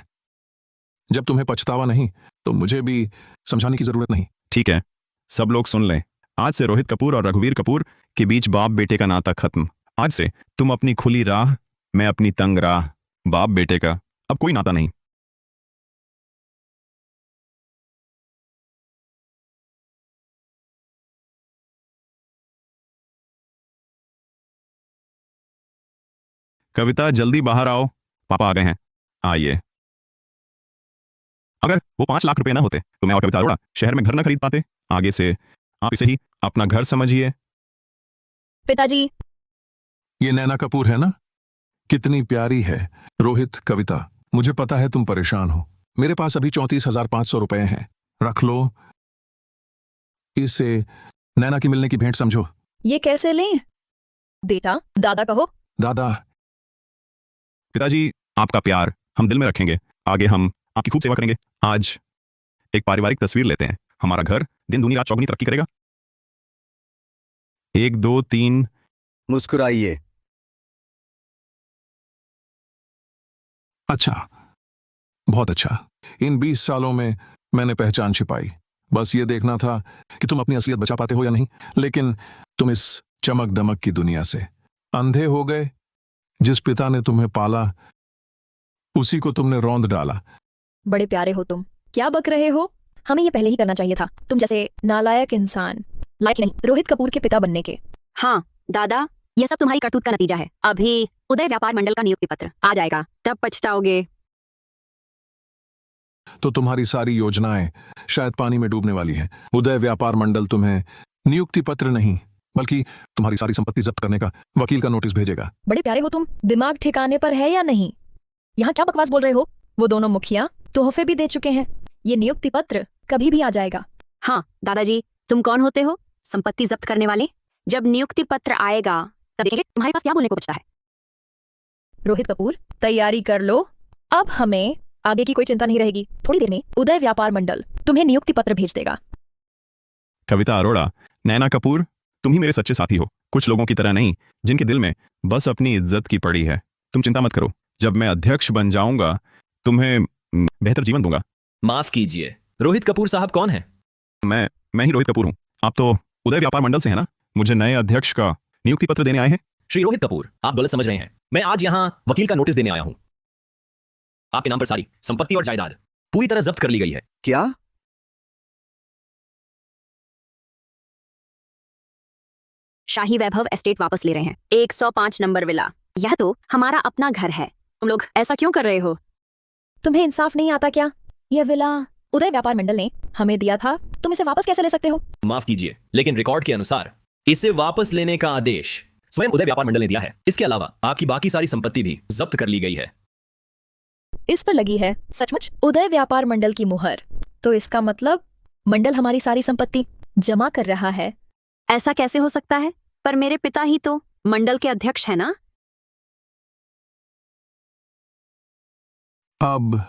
जब तुम्हें पछतावा नहीं तो मुझे भी समझाने की जरूरत नहीं।
ठीक है, सब लोग सुन लें। आज से रोहित कपूर और रघुवीर कपूर के बीच बाप बेटे का नाता खत्म। आज से तुम अपनी खुली राह, मैं अपनी तंग राह। बाप बेटे का अब कोई नाता नहीं। कविता, जल्दी बाहर आओ, पापा आ गए हैं। आइए। अगर वो 5 लाख रुपए ना होते तो मैं और कविता अरोड़ा शहर में घर ना खरीद पाते। आगे से आप इसे ही अपना घर समझिए।
पिताजी,
ये नैना कपूर है ना? कितनी प्यारी है। रोहित, कविता, मुझे पता है तुम परेशान हो। मेरे पास अभी 34,500 रुपए हैं, रख लो। इसे नैना की मिलने की भेंट समझो।
ये कैसे लें? बेटा, दादा कहो।
दादा।
पिताजी, आपका प्यार हम दिल में रखेंगे। आगे हम आपकी खूब सेवा करेंगे। आज एक पारिवारिक तस्वीर लेते हैं। हमारा घर दिन दूनी रात चौगुनी तरक्की करेगा। 1 2 3।
मुस्कुराइए।
अच्छा, बहुत अच्छा। इन 20 सालों में मैंने पहचान छिपाई। बस ये देखना था कि तुम अपनी असलियत बचा पाते हो या नहीं। लेकिन तुम इस चमक दमक की दुनिया से अंधे हो गए। जिस पिता ने तुम्हें पाला उसी को तुमने रौंद डाला।
बड़े प्यारे हो तुम, क्या बक रहे हो? हमें ये पहले ही करना चाहिए था। तुम जैसे नालायक इंसान लायक नहीं रोहित कपूर के पिता बनने के।
हाँ दादा, यह सब तुम्हारी करतूत का नतीजा है। अभी उदय व्यापार मंडल का नियुक्ति पत्र आ जाएगा, तब पछताओगे।
तो तुम्हारी सारी योजनाएं शायद पानी में डूबने वाली हैं। उदय व्यापार मंडल तुम्हें नियुक्ति पत्र नहीं बल्कि तुम्हारी सारी संपत्ति जब्त करने का वकील का नोटिस भेजेगा।
बड़े प्यारे हो तुम, दिमाग ठिकाने पर है या नहीं? यहाँ क्या बकवास बोल रहे हो? वो दोनों मुखिया तोहफे भी दे चुके हैं। ये नियुक्ति पत्र कभी भी आ जाएगा।
हाँ दादाजी, तुम कौन होते हो? संपत्ति जब्त करने वाले। जब नियुक्ति पत्र आएगा तब देखेंगे तुम्हारे पास क्या बोलने को बचता है।
रोहित कपूर, तैयारी कर लो। अब हमें आगे की कोई चिंता नहीं रहेगी। थोड़ी देर में उदय व्यापार मंडल तुम्हें नियुक्ति पत्र भेज देगा।
कविता अरोड़ा, नैना कपूर, तुम ही मेरे सच्चे साथी हो। कुछ लोगों की तरह नहीं, जिनके दिल में बस अपनी इज्जत की पड़ी है। तुम चिंता मत करो, जब मैं अध्यक्ष बन जाऊंगा तुम्हें बेहतर जीवन दूंगा।
माफ कीजिए, रोहित कपूर साहब कौन है?
मैं ही रोहित कपूर हूं। आप तो उदय व्यापार मंडल से है ना? मुझे नए अध्यक्ष का नियुक्ति पत्र देने आए हैं?
श्री रोहित कपूर, आप गलत समझ रहे हैं। मैं आज यहां वकील का नोटिस देने आया हूं। आपके नाम पर सारी संपत्ति और जायदाद पूरी तरह जब्त कर ली गई है।
क्या?
शाही वैभव एस्टेट वापस ले रहे हैं। 105 नंबर विला। यह तो हमारा अपना घर है। तुम लोग ऐसा क्यों कर रहे हो?
तुम्हें इंसाफ नहीं आता क्या? यह विला उदय व्यापार मंडल ने हमें दिया था, तुम इसे वापस कैसे ले सकते हो?
माफ कीजिए, लेकिन रिकॉर्ड के अनुसार इसे वापस लेने का आदेश स्वयं उदय व्यापार मंडल ने दिया है। इसके अलावा आपकी बाकी सारी संपत्ति भी जब्त कर ली गई है।
इस पर लगी है सचमुच उदय व्यापार मंडल की मुहर। तो इसका मतलब मंडल हमारी सारी संपत्ति जमा कर रहा है।
ऐसा कैसे हो सकता है? पर मेरे पिता ही तो मंडल के अध्यक्ष है ना।
अब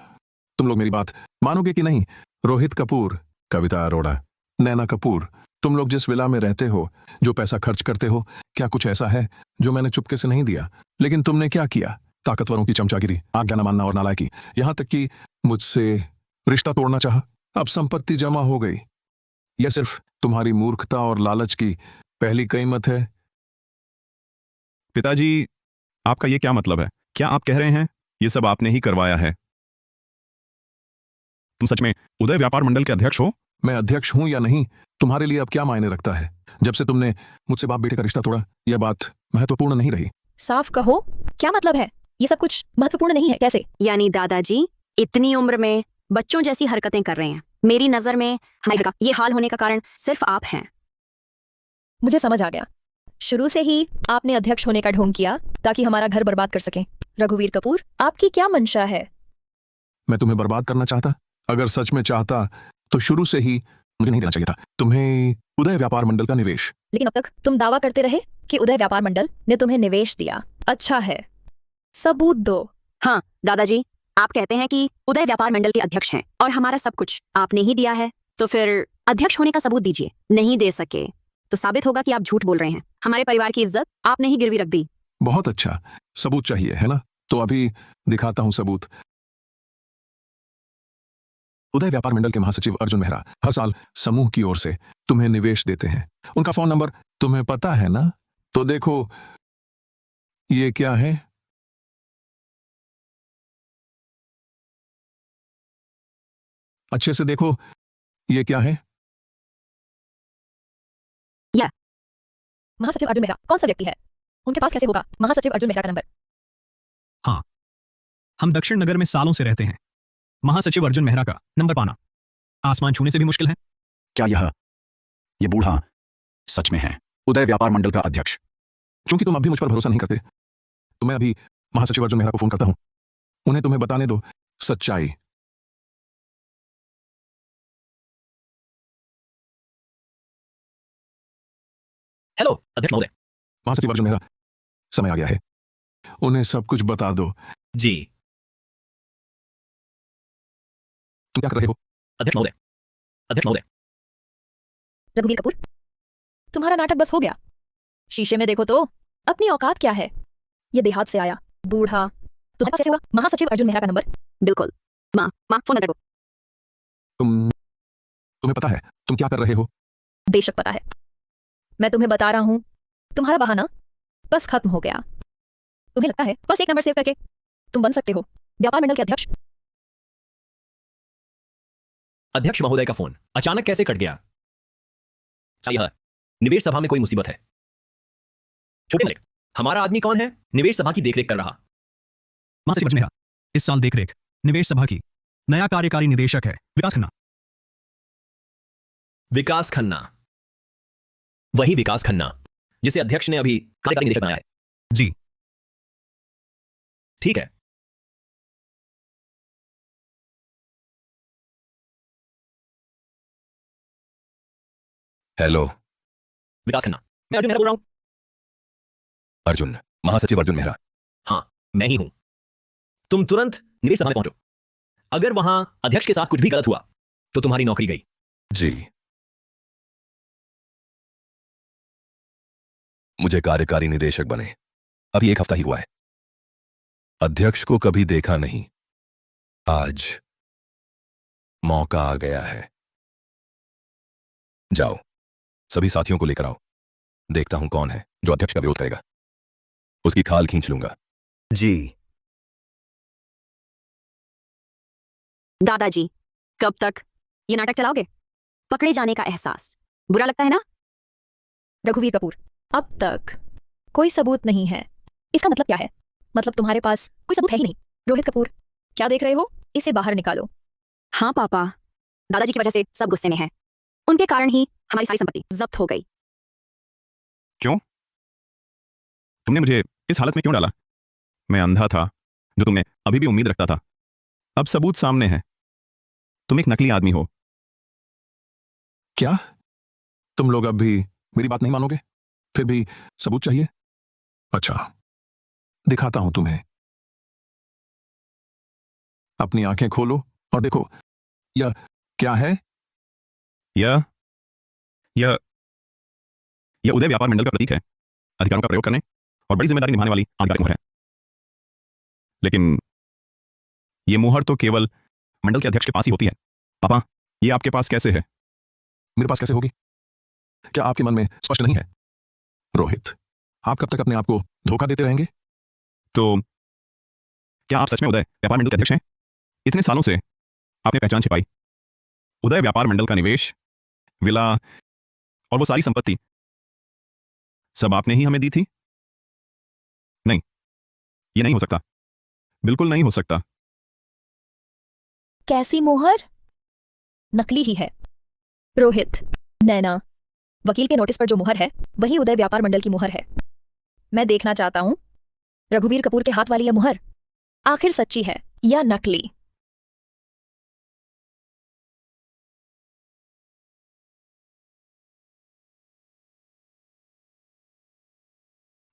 तुम लोग मेरी बात मानोगे कि नहीं? रोहित कपूर, कविता अरोड़ा, नैना कपूर, तुम लोग जिस विला में रहते हो, जो पैसा खर्च करते हो, क्या कुछ ऐसा है जो मैंने चुपके से नहीं दिया? लेकिन तुमने क्या किया? ताकतवरों की चमचागिरी, आज्ञा न मानना और नालायकी, यहां तक कि मुझसे रिश्ता तोड़ना चाहा। अब संपत्ति जमा हो गई। यह सिर्फ तुम्हारी मूर्खता और लालच की पहली कीमत है।
पिताजी, आपका ये क्या मतलब है? क्या आप कह रहे हैं ये सब आपने ही करवाया है? तुम सच में उदय व्यापार मंडल के अध्यक्ष हो?
मैं अध्यक्ष हूं या नहीं, तुम्हारे लिए अब क्या मायने रखता है? जब से तुमने मुझसे बाप बेटे का रिश्ता तोड़ा, यह बात महत्वपूर्ण नहीं रही।
साफ कहो, क्या मतलब है? ये सब कुछ महत्वपूर्ण नहीं है कैसे?
यानी दादाजी इतनी उम्र में बच्चों जैसी हरकतें कर रहे हैं। मेरी नजर में हमारे घर का ये हाल होने का कारण सिर्फ आप हैं।
मुझे समझ आ गया। शुरू से ही आपने अध्यक्ष होने का ढोंग किया ताकि हमारा घर बर्बाद कर सकें। रघुवीर कपूर, आपकी क्या मंशा है?
मैं तुम्हें बर्बाद करना चाहता? अगर सच में चाहता तो शुरू से ही मुझे नहीं देना चाहिए था तुम्हें उदय व्यापार मंडल का निवेश।
लेकिन अब तक तुम दावा करते रहे कि उदय व्यापार मंडल ने तुम्हें निवेश दिया। अच्छा है, सबूत दो।
हाँ दादाजी, आप कहते हैं कि उदय व्यापार मंडल के अध्यक्ष हैं और हमारा सब कुछ आपने ही दिया है, तो फिर अध्यक्ष होने का सबूत दीजिए। नहीं दे सके तो साबित होगा कि आप झूठ बोल रहे हैं। हमारे परिवार की इज्जत आपने ही गिरवी रख दी।
बहुत अच्छा, सबूत चाहिए है ना? तो अभी दिखाता हूं सबूत। उदय व्यापार मंडल के महासचिव अर्जुन मेहरा हर साल समूह की ओर से तुम्हें निवेश देते हैं। उनका फोन नंबर तुम्हें पता है ना? तो देखो ये क्या है। अच्छे से देखो ये क्या है।
महासचिव अर्जुन मेहरा कौन सा व्यक्ति है? उनके पास कैसे होगा महासचिव अर्जुन मेहरा का नंबर?
हाँ, हम दक्षिण नगर में सालों से रहते हैं। महासचिव अर्जुन मेहरा का नंबर पाना आसमान छूने से भी मुश्किल है।
क्या ये बूढ़ा सच में है उदय व्यापार मंडल का अध्यक्ष?
क्योंकि तुम अभी मुझ पर भरोसा नहीं करते, तो मैं अभी महासचिव अर्जुन मेहरा को फोन करता हूं। उन्हें तुम्हें बताने दो सच्चाई।
हेलो अध्यक्ष महोदय।
महासचिव अर्जुन मेहरा, समय आ गया है, उन्हें सब कुछ बता दो।
जी।
तुम क्या कर रहे हो?
अध्यक्ष महोदय, अध्यक्ष महोदय।
रघुवीर कपूर, तुम्हारा नाटक बस हो गया। शीशे में देखो तो अपनी औकात क्या है? ये देहात से आया बूढ़ा तुम्हारे पास कैसे हुआ महासचिव अर्जुन मेहरा का नंबर?
बिल्कुल। माँ फोन कर दो।
तुम्हें पता है तुम क्या कर रहे हो?
बेशक पता है। मैं तुम्हें बता रहा हूं, तुम्हारा बहाना बस खत्म हो गया। तुम्हें लगता है बस एक नंबर सेव करके तुम बन सकते हो व्यापार मंडल के अध्यक्ष?
अध्यक्ष महोदय का फोन अचानक कैसे कट गया? यह निवेश सभा में कोई मुसीबत है। छोटे मलिक, हमारा आदमी कौन है? निवेश सभा की देखरेख कर रहा।
महासचिव अर्जुन मेहरा इस साल देखरेख निवेश सभा की। नया कार्यकारी निदेशक है विकास खन्ना।
विकास खन्ना, वही विकास खन्ना जिसे अध्यक्ष ने अभी कार्यकारी निदेशक बनाया है।
जी।
ठीक है।
हेलो
विकास खन्ना, मैं अर्जुन मेहरा बोल रहा हूं।
अर्जुन, महासचिव अर्जुन मेहरा।
हाँ, मैं ही हूं। तुम तुरंत निवेश सभा में पहुंचो। अगर वहां अध्यक्ष के साथ कुछ भी गलत हुआ तो तुम्हारी नौकरी गई।
जी। मुझे कार्यकारी निदेशक बने अभी 1 हफ्ता ही हुआ है। अध्यक्ष को कभी देखा नहीं, आज मौका आ गया है। जाओ, सभी साथियों को लेकर आओ, देखता हूं कौन है जो अध्यक्ष का विरोध करेगा उसकी खाल खींच लूंगा।
जी।
दादाजी, कब तक ये नाटक चलाओगे? पकड़े जाने का एहसास बुरा लगता है ना?
रघुवीर कपूर, अब तक कोई सबूत नहीं है। इसका मतलब क्या है? मतलब तुम्हारे पास कोई सबूत है ही नहीं। रोहित कपूर, क्या देख रहे हो? इसे बाहर निकालो।
हाँ पापा, दादाजी की वजह से सब गुस्से में हैं। उनके कारण ही हमारी सारी संपत्ति जब्त हो गई।
क्यों? तुमने मुझे इस हालत में क्यों डाला? मैं अंधा था जो तुम्हें अभी भी उम्मीद रखता था। अब सबूत सामने है। तुम एक नकली आदमी हो।
क्या तुम लोग अब भी मेरी बात नहीं मानोगे? फिर भी सबूत चाहिए? अच्छा, दिखाता हूं तुम्हें। अपनी आंखें खोलो और देखो, यह क्या है?
यह यह यह उदय व्यापार मंडल का प्रतीक है। अधिकारों का प्रयोग करने और बड़ी जिम्मेदारी निभाने वाली आधिकारिक मुहर है। लेकिन यह मुहर तो केवल मंडल के अध्यक्ष के पास ही होती है। पापा, यह आपके पास कैसे है?
मेरे पास कैसे होगी? क्या आपके मन में स्पष्ट नहीं है? रोहित, आप कब तक अपने आप को धोखा देते रहेंगे?
तो क्या आप सच में उदय व्यापार मंडल के अध्यक्ष हैं? इतने सालों से आपने पहचान छिपाई। उदय व्यापार मंडल का निवेश, विला और वो सारी संपत्ति सब आपने ही हमें दी थी? नहीं, ये नहीं हो सकता। बिल्कुल नहीं हो सकता।
कैसी मोहर? नकली ही है। रोहित, नैना, वकील के नोटिस पर जो मुहर है वही उदय व्यापार मंडल की मुहर है। मैं देखना चाहता हूं रघुवीर कपूर के हाथ वाली यह मुहर आखिर सच्ची है या नकली।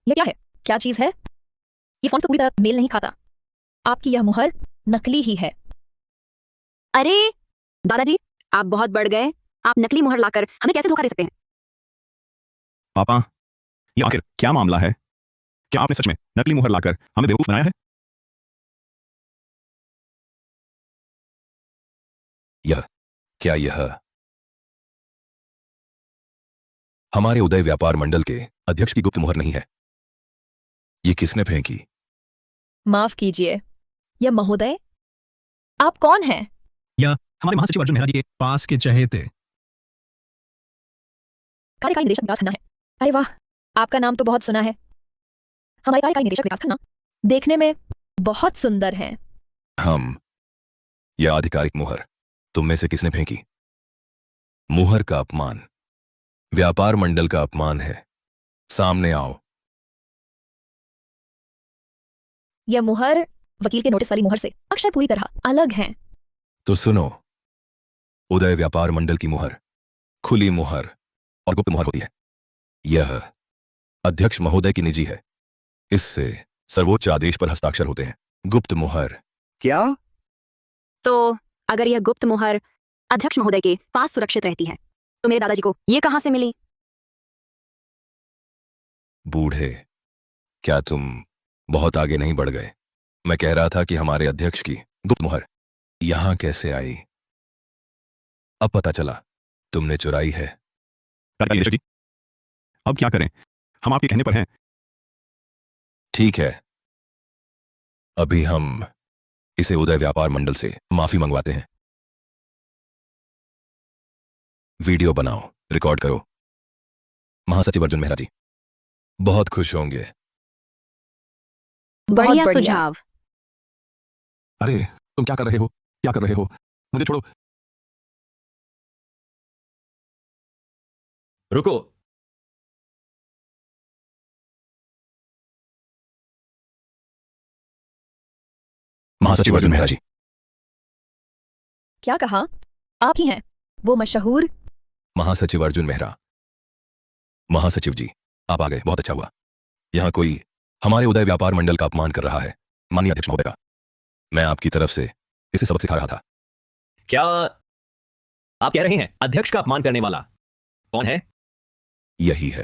यह क्या है? क्या चीज है? ये फोन तो पूरी तरह मेल नहीं खाता। आपकी यह मुहर नकली ही है।
अरे दादाजी, आप बहुत बढ़ गए। आप नकली मुहर लाकर हमें कैसे धोखा दे सकते हैं?
पापा, ये आखिर क्या मामला है? क्या आपने सच में नकली मुहर लाकर हमें बेवकूफ बनाया है?
क्या यह हमारे उदय व्यापार मंडल के अध्यक्ष की गुप्त मुहर नहीं है? ये किसने फेंकी?
माफ कीजिए, यह महोदय आप कौन हैं?
या हमारे महासचिव अर्जुन मेहरा जी के पास के चहेते।
कार्यकारी निदेशक विकास खन्ना है। अरे वाह, आपका नाम तो बहुत सुना है। हमारे कार्यकारी निदेशक विकास खन्ना देखने में बहुत सुंदर हैं।
यह आधिकारिक मुहर तुम में से किसने फेंकी? मुहर का अपमान व्यापार मंडल का अपमान है। सामने आओ।
यह मुहर वकील के नोटिस वाली मुहर से अक्षर पूरी तरह अलग हैं।
तो सुनो, उदय व्यापार मंडल की मुहर खुली मुहर और गुप्त मुहर होती है। यह अध्यक्ष महोदय की निजी है। इससे सर्वोच्च आदेश पर हस्ताक्षर होते हैं। गुप्त मुहर।
क्या?
तो अगर यह गुप्त मुहर अध्यक्ष महोदय के पास सुरक्षित रहती है तो मेरे दादाजी को ये कहां से मिली?
बूढ़े, क्या तुम बहुत आगे नहीं बढ़ गए? मैं कह रहा था कि हमारे अध्यक्ष की गुप्त मुहर यहां कैसे आई? अब पता चला तुमने चुराई है।
कार्यकारी निदेशक जी, अब क्या करें? हम आपके कहने पर हैं।
ठीक है, अभी हम इसे उदय व्यापार मंडल से माफी मंगवाते हैं। वीडियो बनाओ, रिकॉर्ड करो। महासचिव अर्जुन मेहरा जी बहुत खुश होंगे।
बढ़िया सुझाव।
अरे, तुम क्या कर रहे हो? क्या कर रहे हो? मुझे छोड़ो।
रुको।
महासचिव अर्जुन मेहरा जी।
क्या कहा? आप ही हैं वो मशहूर?
महासचिव अर्जुन मेहरा। महासचिव जी, आप आ गए, बहुत अच्छा हुआ। यहां कोई हमारे उदय व्यापार मंडल का अपमान कर रहा है। माननीय अध्यक्ष महोदय का, मैं आपकी तरफ से इसे सबक सिखा रहा था।
क्या आप कह रहे हैं अध्यक्ष का अपमान करने वाला कौन है?
यही है।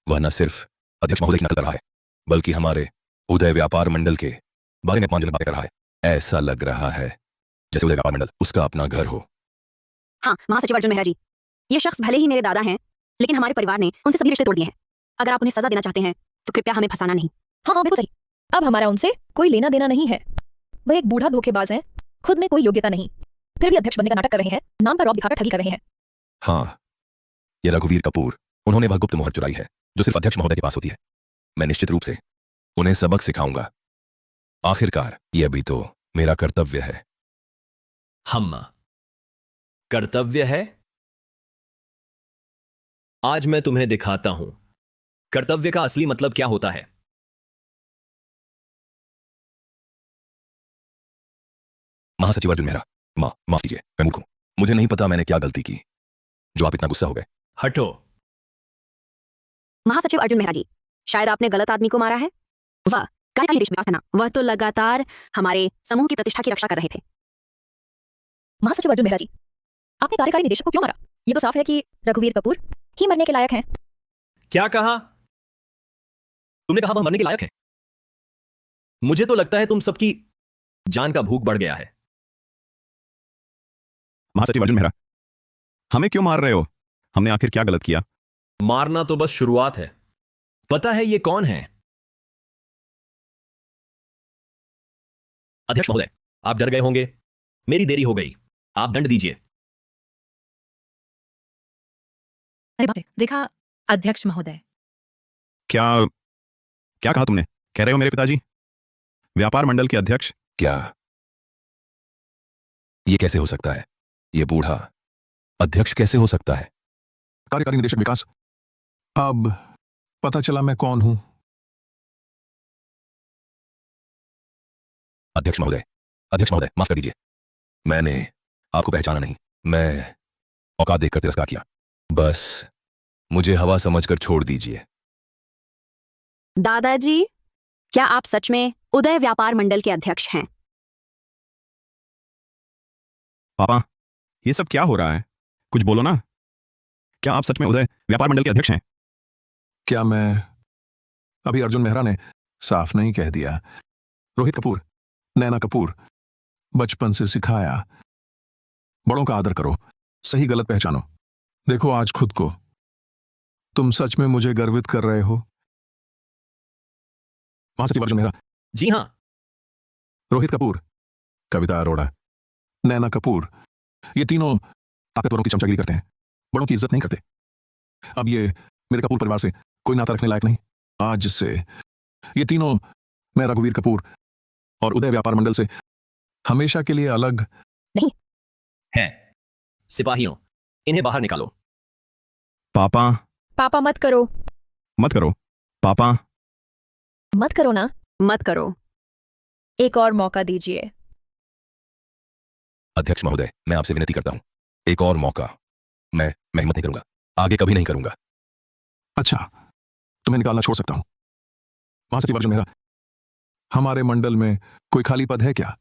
वह न सिर्फ अध्यक्ष महोदय की नकल कर रहा है बल्कि हमारे उदय व्यापार मंडल के बारे में अपमानजनक बातें कर रहा है। ऐसा लग रहा है जैसे उदय व्यापार मंडल उसका अपना घर हो।
हाँ महासचिव अर्जुन मेहरा जी, ये शख्स भले ही मेरे दादा हैं लेकिन हमारे परिवार ने उनसे सभी रिश्ते तोड़ दिए हैं। अगर आप उन्हें सजा देना चाहते हैं तो कृपया हमें फंसाना नहीं।
हाँ हाँ बिल्कुल सही। अब हमारा उनसे कोई लेना देना नहीं है। वह एक बूढ़ा धोखेबाज है, खुद में कोई योग्यता नहीं, फिर भी अध्यक्ष बनने का नाटक कर रहे हैं, नाम पर रौब दिखाकर ठगी कर रहे हैं।
हाँ, ये रघुवीर कपूर, उन्होंने वह गुप्त मोहर चुराई है जो सिर्फ अध्यक्ष महोदय के पास होती है। मैं निश्चित रूप से उन्हें सबक सिखाऊंगा। आखिरकार यह भी तो मेरा कर्तव्य है।
हम कर्तव्य है? आज मैं तुम्हें दिखाता हूं कर्तव्य का असली मतलब क्या होता है।
महासचिव अर्जुन मेहरा, माफ कीजिए, मैं मूर्ख हूं। मुझे नहीं पता मैंने क्या गलती की जो आप इतना गुस्सा हो गए।
हटो।
महासचिव अर्जुन मेहरा जी, शायद आपने गलत आदमी को मारा है। वह कार्यकारी निदेशक विकास खन्ना, वह तो लगातार हमारे समूह की प्रतिष्ठा की रक्षा कर रहे थे।
महासचिव अर्जुन मेहरा जी, आपने कार्यकारी निदेशक को क्यों मारा? ये तो साफ है कि रघुवीर कपूर ही मरने के लायक हैं।
क्या कहा तुमने? कहा वह मरने के लायक है? मुझे तो लगता है तुम सबकी जान का भूख बढ़ गया है।
महासचिव अर्जुन मेहरा, हमें क्यों मार रहे हो? हमने आखिर क्या गलत किया?
मारना तो बस शुरुआत है। पता है ये कौन है? अध्यक्ष महोदय, आप डर गए होंगे, मेरी देरी हो गई, आप दंड दीजिए।
अरे बाप रे, देखा अध्यक्ष महोदय।
क्या क्या कहा तुमने? कह रहे हो मेरे पिताजी व्यापार मंडल के अध्यक्ष?
क्या ये कैसे हो सकता है? ये बूढ़ा अध्यक्ष कैसे हो सकता है?
कार्यकारी निदेशक विकास, अब पता चला मैं कौन हूं।
अध्यक्ष महोदय, माफ कर दीजिए, मैंने आपको पहचाना नहीं। मैं औकात देखकर तिरस्कार किया। बस मुझे हवा समझकर छोड़ दीजिए।
दादाजी, क्या आप सच में उदय व्यापार मंडल के अध्यक्ष हैं?
पापा, ये सब क्या हो रहा है? कुछ बोलो ना। क्या आप सच में उदय व्यापार मंडल के अध्यक्ष हैं?
क्या मैं अभी अर्जुन मेहरा ने साफ नहीं कह दिया? रोहित कपूर, नैना कपूर, बचपन से सिखाया, बड़ों का आदर करो, सही गलत पहचानो। देखो आज खुद को, तुम सच में मुझे गर्वित कर रहे हो। महासचिव अर्जुन मेहरा।
जी हां।
रोहित कपूर, कविता अरोड़ा, नैना कपूर, ये तीनों ताकतवरों की चमचागिरी करते हैं, बड़ों की इज्जत नहीं करते। अब ये मेरे कपूर परिवार से कोई नाता रखने लायक नहीं। आज से ये तीनों, मैं रघुवीर कपूर और उदय व्यापार मंडल से हमेशा के लिए अलग
नहीं
है। सिपाहियों, इन्हें बाहर निकालो।
पापा।
पापा मत करो।
मत करो पापा।
मत करो ना।
मत करो।
एक और मौका दीजिए।
अध्यक्ष महोदय, मैं आपसे विनती करता हूं, एक और मौका। मैं हिम्मत नहीं करूंगा, आगे कभी नहीं करूंगा।
अच्छा, तुम्हें निकालना छोड़ सकता हूं। महासचिव अर्जुन मेहरा, हमारे मंडल में कोई खाली पद है क्या?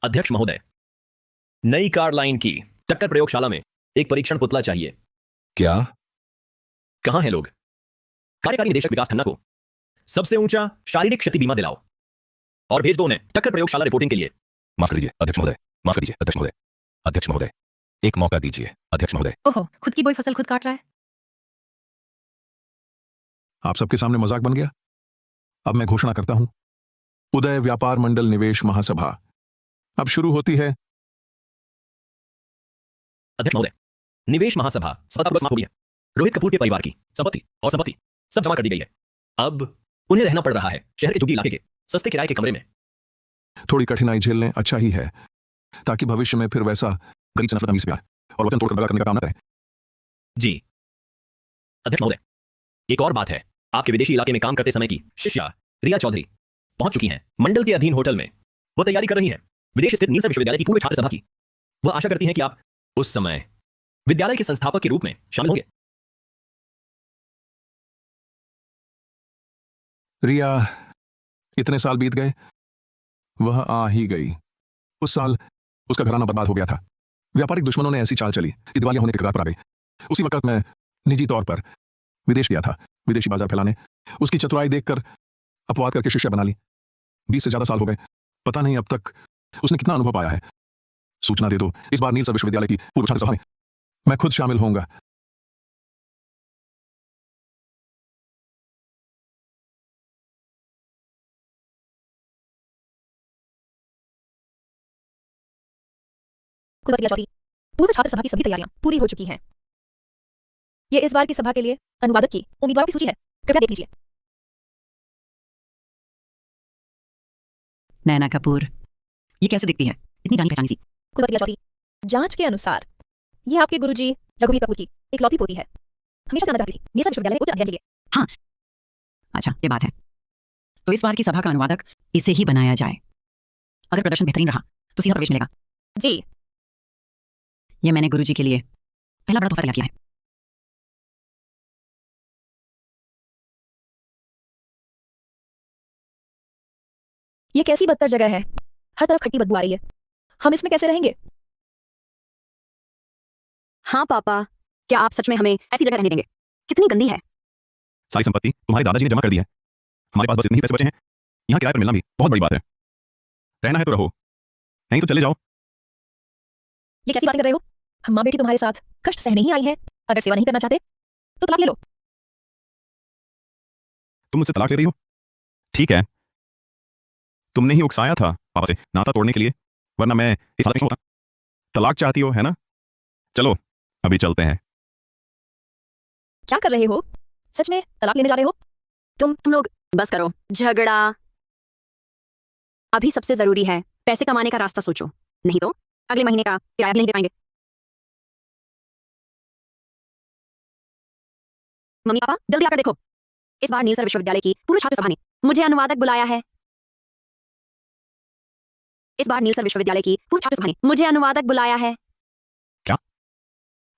अध्यक्ष महोदय, नई कार लाइन की टक्कर प्रयोगशाला में एक परीक्षण पुतला चाहिए।
क्या?
कहां हैं लोग? कार्यकारी निदेशक विकास खन्ना को सबसे ऊंचा शारीरिक क्षति बीमा दिलाओ और भेज दो उन्हें टक्कर प्रयोगशाला रिपोर्टिंग के लिए।
माफ कर दीजिए अध्यक्ष महोदय, माफ कर दीजिए अध्यक्ष महोदय। अध्यक्ष महोदय, एक मौका दीजिए अध्यक्ष महोदय।
ओहो, खुद की बोई फसल खुद काट रहा है।
आप सबके सामने मजाक बन गया। अब मैं घोषणा करता हूं, उदय व्यापार मंडल निवेश महासभा अब शुरू होती है।
अध्यक्ष महोदय, निवेश महासभा समाप्त हो गई है। रोहित कपूर के परिवार की संपत्ति और संपत्ति सब जमा कर दी गई है। अब उन्हें रहना पड़ रहा है शहर के झुग्गी इलाके के सस्ते किराए के कमरे में।
थोड़ी कठिनाई झेलने अच्छा ही है, ताकि भविष्य में फिर वैसा गरीब से नफरत, अमीर से प्यार और वचन तोड़कर दगा करने का काम न करें।
जी अध्यक्ष महोदय, एक और बात है, आपके विदेशी इलाके में काम करते समय की शिष्या रिया चौधरी पहुंच चुकी हैं मंडल के अधीन होटल में। वो तैयारी कर रही हैं विदेश स्थित नीलसर विश्वविद्यालय की पूर्व छात्र सभा की। वह आशा करती हैं कि आप उस समय विद्यालय के संस्थापक के रूप में शामिल होंगे।
रिया, इतने साल बीत गए, वह आ ही गई। उस साल उसका घराना बर्बाद हो गया था। व्यापारिक दुश्मनों ने ऐसी चाल चली कि दिवालिया होने के कगार पर आ गई। उसी वक्त मैं निजी तौर पर विदेश गया था, विदेशी बाजार फैलाने। उसकी चतुराई देखकर अपवाद करके शिष्या बना ली। 20 से ज्यादा साल हो गए, पता नहीं अब तक उसने कितना अनुभव पाया है। सूचना दे दो, इस बार नीलसर विश्वविद्यालय की पूर्व छात्र सभा में मैं खुद शामिल होऊंगा।
कुलपति चौधरी, पूर्व छात्र सभा की सभी तैयारियां पूरी हो चुकी हैं। ये इस बार की सभा के लिए अनुवादक की उम्मीदवारों की सूची है, कृपया देख लीजिए।
नैना कपूर, ये कैसे दिखती है? इतनी जानी पहचानी सी।
कुलपति चौधरी, जांच के अनुसार ये आपके गुरुजी रघुवीर कपूर की इकलौती पोती है। हमेशा से आना चाहती थी नीलसर विश्वविद्यालय में उच्च अध्ययन के लिए।
अच्छा, ये बात है। तो इस बार की सभा का अनुवादक इसे ही बनाया जाए। अगर प्रदर्शन बेहतरीन रहा तो सीधा प्रवेश मिलेगा।
जी,
ये मैंने गुरुजी के लिए पहला बड़ा तोहफा तैयार किया है।
ये कैसी बदतर जगह है, हर तरफ खट्टी बदबू आ रही है। हम इसमें कैसे रहेंगे?
हाँ पापा, क्या आप सच में हमें ऐसी जगह रहने देंगे? कितनी गंदी है।
सारी संपत्ति तुम्हारे दादाजी ने जमा कर दी है। हमारे पास बस इतने ही पैसे बचे हैं। यहाँ किराए पर मिलना भी बहुत बड़ी बात है। रहना है तो रहो, नहीं तो चले जाओ।
ये कैसी बातें कर रहे हो? हम माँ बेटी तुम्हारे साथ कष्ट सहने ही आई हैं। अगर सेवा नहीं करना चाहते तो तलाक ले लो।
तुम मुझसे तलाक ले रही हो? ठीक है, तुमने ही उकसाया था पापा से नाता तोड़ने के लिए, वरना मैं इस हालत में होता। तलाक चाहती हो है ना? चलो अभी चलते हैं।
क्या कर रहे हो? सच में तलाक लेने जा रहे हो?
तुम लोग बस करो झगड़ा। अभी सबसे जरूरी है पैसे कमाने का रास्ता सोचो, नहीं तो अगले महीने का किराया भी नहीं दे पाएंगे। मम्मी पापा जल्दी आकर देखो, इस बार नीलसर विश्वविद्यालय की पूर्व छात्र सभा ने मुझे अनुवादक बुलाया है। इस बार नीलसर विश्वविद्यालय की पूर्व छात्र सभा ने मुझे अनुवादक बुलाया है।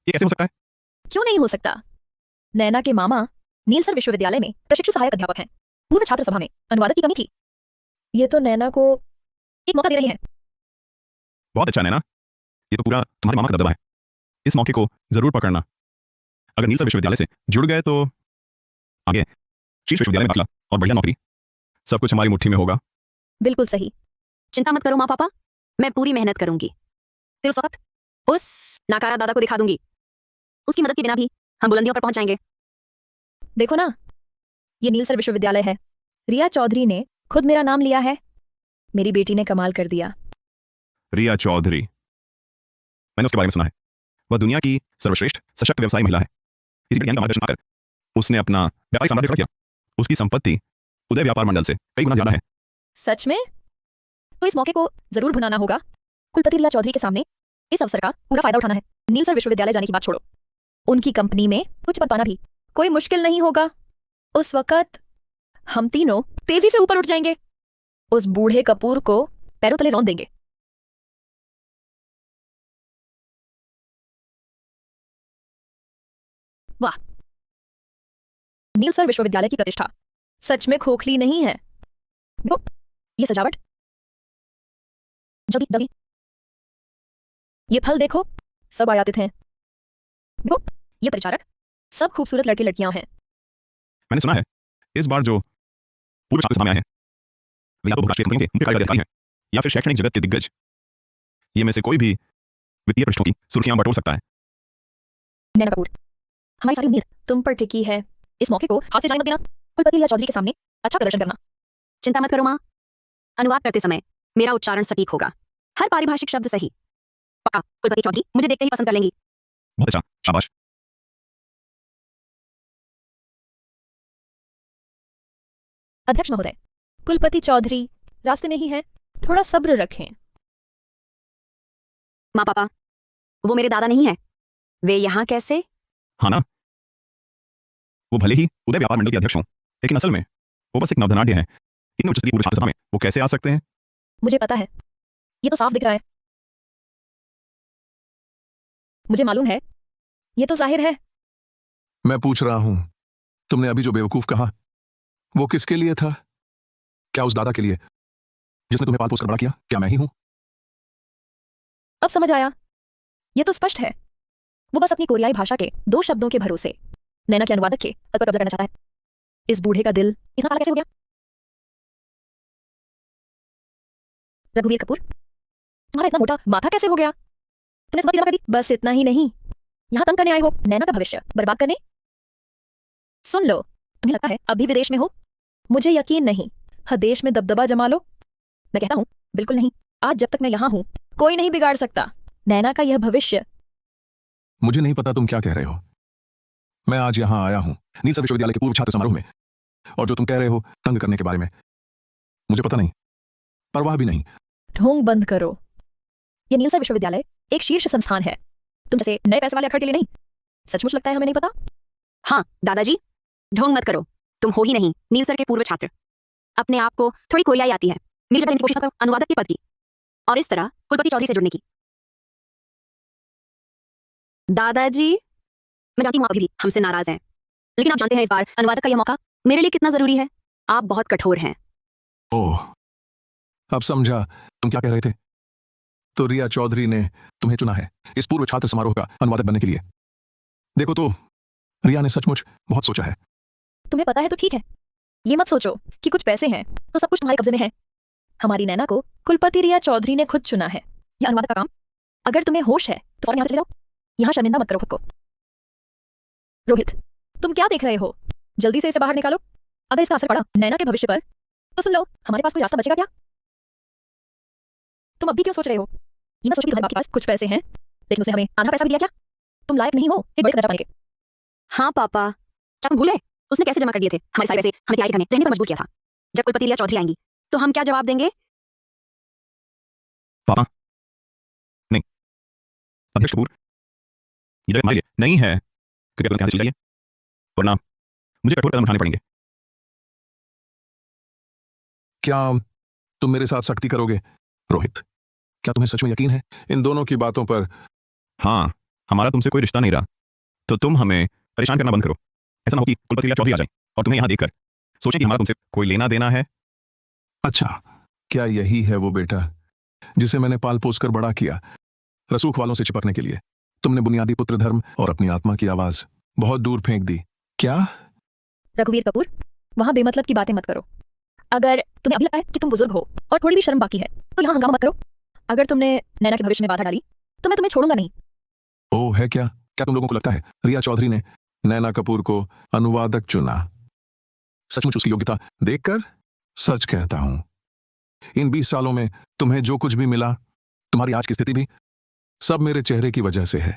ये कैसे हो सकता है?
क्यों नहीं हो सकता? नैना के मामा नीलसर विश्वविद्यालय में प्रशिक्षु सहायक अध्यापक हैं। पूर्व छात्र सभा में अनुवादक की कमी थी। ये तो नैना को एक मौका दे रही हैं।
बहुत अच्छा नैना, ये तो पूरा तुम्हारे मामा का दबदबा है। इस मौके को जरूर पकड़ना। अगर नीलसर विश्वविद्यालय से जुड़ गए तो आगे शीर्ष विश्वविद्यालय में दाखिला और बढ़िया नौकरी, सब कुछ हमारी मुट्ठी में होगा।
बिल्कुल सही।
चिंता मत करो माँ पापा, मैं पूरी मेहनत करूंगी। फिर उस वक्त उस नाकारा दादा को दिखा दूंगी। उसकी मदद के बिना भी हम बुलंदियों पर पहुंच जाएंगे।
देखो ना, ये नीलसर विश्वविद्यालय है। रिया चौधरी ने खुद मेरा नाम लिया है। मेरी बेटी ने कमाल कर दिया।
रिया चौधरी, मैंने उसके बारे में सुना है। वह दुनिया की सर्वश्रेष्ठ सशक्त व्यवसायी महिला है। इसी ज्ञान का मार्गदर्शन पाकर उसने अपना व्यापारिक साम्राज्य खड़ा किया। उसकी संपत्ति उदय व्यापार मंडल से कई गुना ज्यादा है।
सच में? तो इस मौके को जरूर भुनाना होगा। कुलपति रिया चौधरी के सामने इस अवसर का पूरा फायदा उठाना है। नीलसर विश्वविद्यालय जाने की बात छोड़ो, उनकी कंपनी में उच्च पद पाना भी कोई मुश्किल नहीं होगा। उस वक्त हम तीनों तेजी से ऊपर उठ जाएंगे। उस बूढ़े कपूर को पैरों तले रौंद देंगे। वाह, नीलसर विश्वविद्यालय की प्रतिष्ठा सच में खोखली नहीं है। देखो, ये सजावट, जल्दी जल्दी, ये फल देखो, सब आयातित हैं। देखो, ये परिचारक, सब खूबसूरत लड़के लड़कियां हैं।
मैंने सुना है इस बार जो पूर्व छात्र सभा में आए हैं वे या तो बहुराष्ट्रीय कंपनियों के मुख्य कार्यकारी अधिकारी हैं या फिर शैक्षणिक जगत के दिग्गज। ये में से कोई भी वित्तीय पृष्ठों की सुर्खियां बटोर सकता है।
नैना कपूर, हमारी सारी उम्मीद तुम पर टिकी है। इस मौके को हाथ से जाने मत देना। कुलपति रिया चौधरी के सामने अच्छा प्रदर्शन करना।
चिंता मत करो माँ, अनुवाद करते समय मेरा उच्चारण सटीक होगा, हर पारिभाषिक शब्द सही। पक्का कुलपति चौधरी मुझे देखते ही पसंद कर लेंगी।
बहुत अच्छा, शाबाश।
अध्यक्ष महोदय, कुलपति चौधरी रास्ते में ही हैं, थोड़ा सब्र रखें।
माँ पापा, वो मेरे दादा नहीं है। वे यहाँ कैसे?
हाँ ना, वो भले ही उदय व्यापार मंडल के अध्यक्ष हों, लेकिन असल में वो बस एक नवधनाढ्य हैं। इतने उच्च स्तरीय पूर्व छात्र सभा में वो कैसे आ सकते हैं?
मुझे पता है, ये तो साफ दिख रहा है। मुझे मालूम है, ये तो जाहिर है।
मैं पूछ रहा हूं, तुमने अभी जो बेवकूफ कहा वो किसके लिए था? क्या उस दादा के लिए जिसने तुम्हें पाल पोस कर बड़ा किया? क्या मैं ही हूं?
अब समझ आया। ये तो स्पष्ट है, वो बस अपनी कोरियाई भाषा के 2 शब्दों के भरोसे नैना के अनुवादक के पद पर कब्जा करना चाहता है। इस बूढ़े का दिल इतना काला कैसे हो गया? रघुवीर कपूर, तुम्हारा इतना मोटा माथा कैसे हो गया? तुमने समझ जमा कर दी। बस इतना ही नहीं, यहां तंग करने आए हो नैना का भविष्य बर्बाद करने। सुन लो, तुम्हें लगता है अभी विदेश में हो? मुझे यकीन नहीं। हर देश में दबदबा जमा लो। मैं कहता हूं, बिल्कुल नहीं। आज जब तक मैं यहां हूं, कोई नहीं बिगाड़ सकता। नैना का यह भविष्य।
मुझे नहीं पता तुम क्या कह रहे हो। मैं आज यहां आया हूं नीलसर विश्वविद्यालय के पूर्व छात्र समारोह में, और जो तुम कह रहे हो तंग करने के बारे में, मुझे पता नहीं, परवाह भी नहीं।
ढोंग बंद करो। यह नीलसर विश्वविद्यालय एक शीर्ष संस्थान है, तुम जैसे नए पैसे वाले अखड़ के लिए नहीं। सचमुच लगता है हमें नहीं पता।
हाँ दादाजी, ढोंग मत करो। तुम हो ही नहीं नीलसर के पूर्व छात्र। अपने आप को थोड़ी कोरियाई आती है। मेरी जगह लेने की कोशिश करो अनुवादक के पद की, और इस तरह कुलपति चौधरी से जुड़ने की। दादाजी, मैं जानती हूँ आप अभी भी हमसे नाराज हैं, लेकिन आप जानते हैं इस बार अनुवादक का यह मौका मेरे लिए कितना जरूरी है। आप बहुत कठोर हैं।
ओह, अब समझा तुम क्या कह रहे थे। तो रिया चौधरी ने तुम्हें चुना है इस पूर्व छात्र समारोह का अनुवादक बनने के लिए। देखो तो, रिया ने सचमुच बहुत सोचा है।
तुम्हें पता है तो ठीक है, ये मत सोचो कि कुछ पैसे हैं तो सब कुछ तुम्हारे कब्जे में है। हमारी नैना को कुलपति रिया चौधरी ने खुद चुना है। यह अनुवादक का काम, अगर तुम्हें होश है तो फौरन यहाँ से चले जाओ। यहाँ शर्मिंदा मत करो खुद को। रोहित, तुम क्या देख रहे हो? जल्दी से इसे बाहर निकालो। अगर इसका असर पड़ा नैना के भविष्य पर तो सुन लो, हमारे पास कोई रास्ता बचेगा क्या? तुम अब भी क्यों सोच रहे हो? ये मत सोचो कि तुम्हारे पास कुछ पैसे हैं, लेकिन उसे हमें आधा पैसा भी दिया क्या? तुम लायक नहीं हो एक बड़े दर्जा पाने के।
हाँ पापा, क्या तुम भूले उसने कैसे जमा कर दिए थे हमारे सारे पैसे? हमें तैयारी करने रहने पर मजबूर किया था। जब कुलपति रिया चौधरी आएंगी तो हम क्या जवाब देंगे?
पापा नहीं, अध्यक्ष कपूर, ये जगह हमारे लिए नहीं है। कृपया तुरंत यहाँ से चले जाइए, वरना मुझे कठोर कदम उठाने पड़ेंगे।
क्या तुम मेरे साथ सख्ती करोगे रोहित? क्या तुम्हें सच में यकीन है इन दोनों की बातों पर?
हाँ, हमारा तुमसे कोई रिश्ता नहीं रहा, तो तुम हमें परेशान करना बंद करो। ऐसा ना हो कि कुलपति रिया चौधरी आ जाए और तुम्हें यहाँ देखकर सोचें कि हमारा तुमसे कोई लेना देना है।
अच्छा, क्या यही है वो बेटा जिसे मैंने पाल पोस कर बड़ा किया, रसूख वालों से चिपकने के लिए? तुमने बुनियादी पुत्र धर्म और अपनी आत्मा की आवाज बहुत दूर फेंक दी। क्या?
रघुवीर कपूर, वहां बेमतलब की बातें मत करो। अगर तुम्हें अभी लगता है कि तुम बुजुर्ग हो और थोड़ी भी शर्म बाकी है तो यहाँ हंगामा मत करो। अगर तुमने नैना के भविष्य में बाधा डाली तो मैं तुम्हें छोड़ूंगा नहीं।
ओह, है क्या? क्या तुम लोगों को लगता है रिया चौधरी ने नैना कपूर को अनुवादक चुना सचमुच उसकी योग्यता देखकर? सच कहता हूं, इन 20 सालों में तुम्हें जो कुछ भी मिला, तुम्हारी आज की स्थिति भी, सब मेरे चेहरे की वजह से है।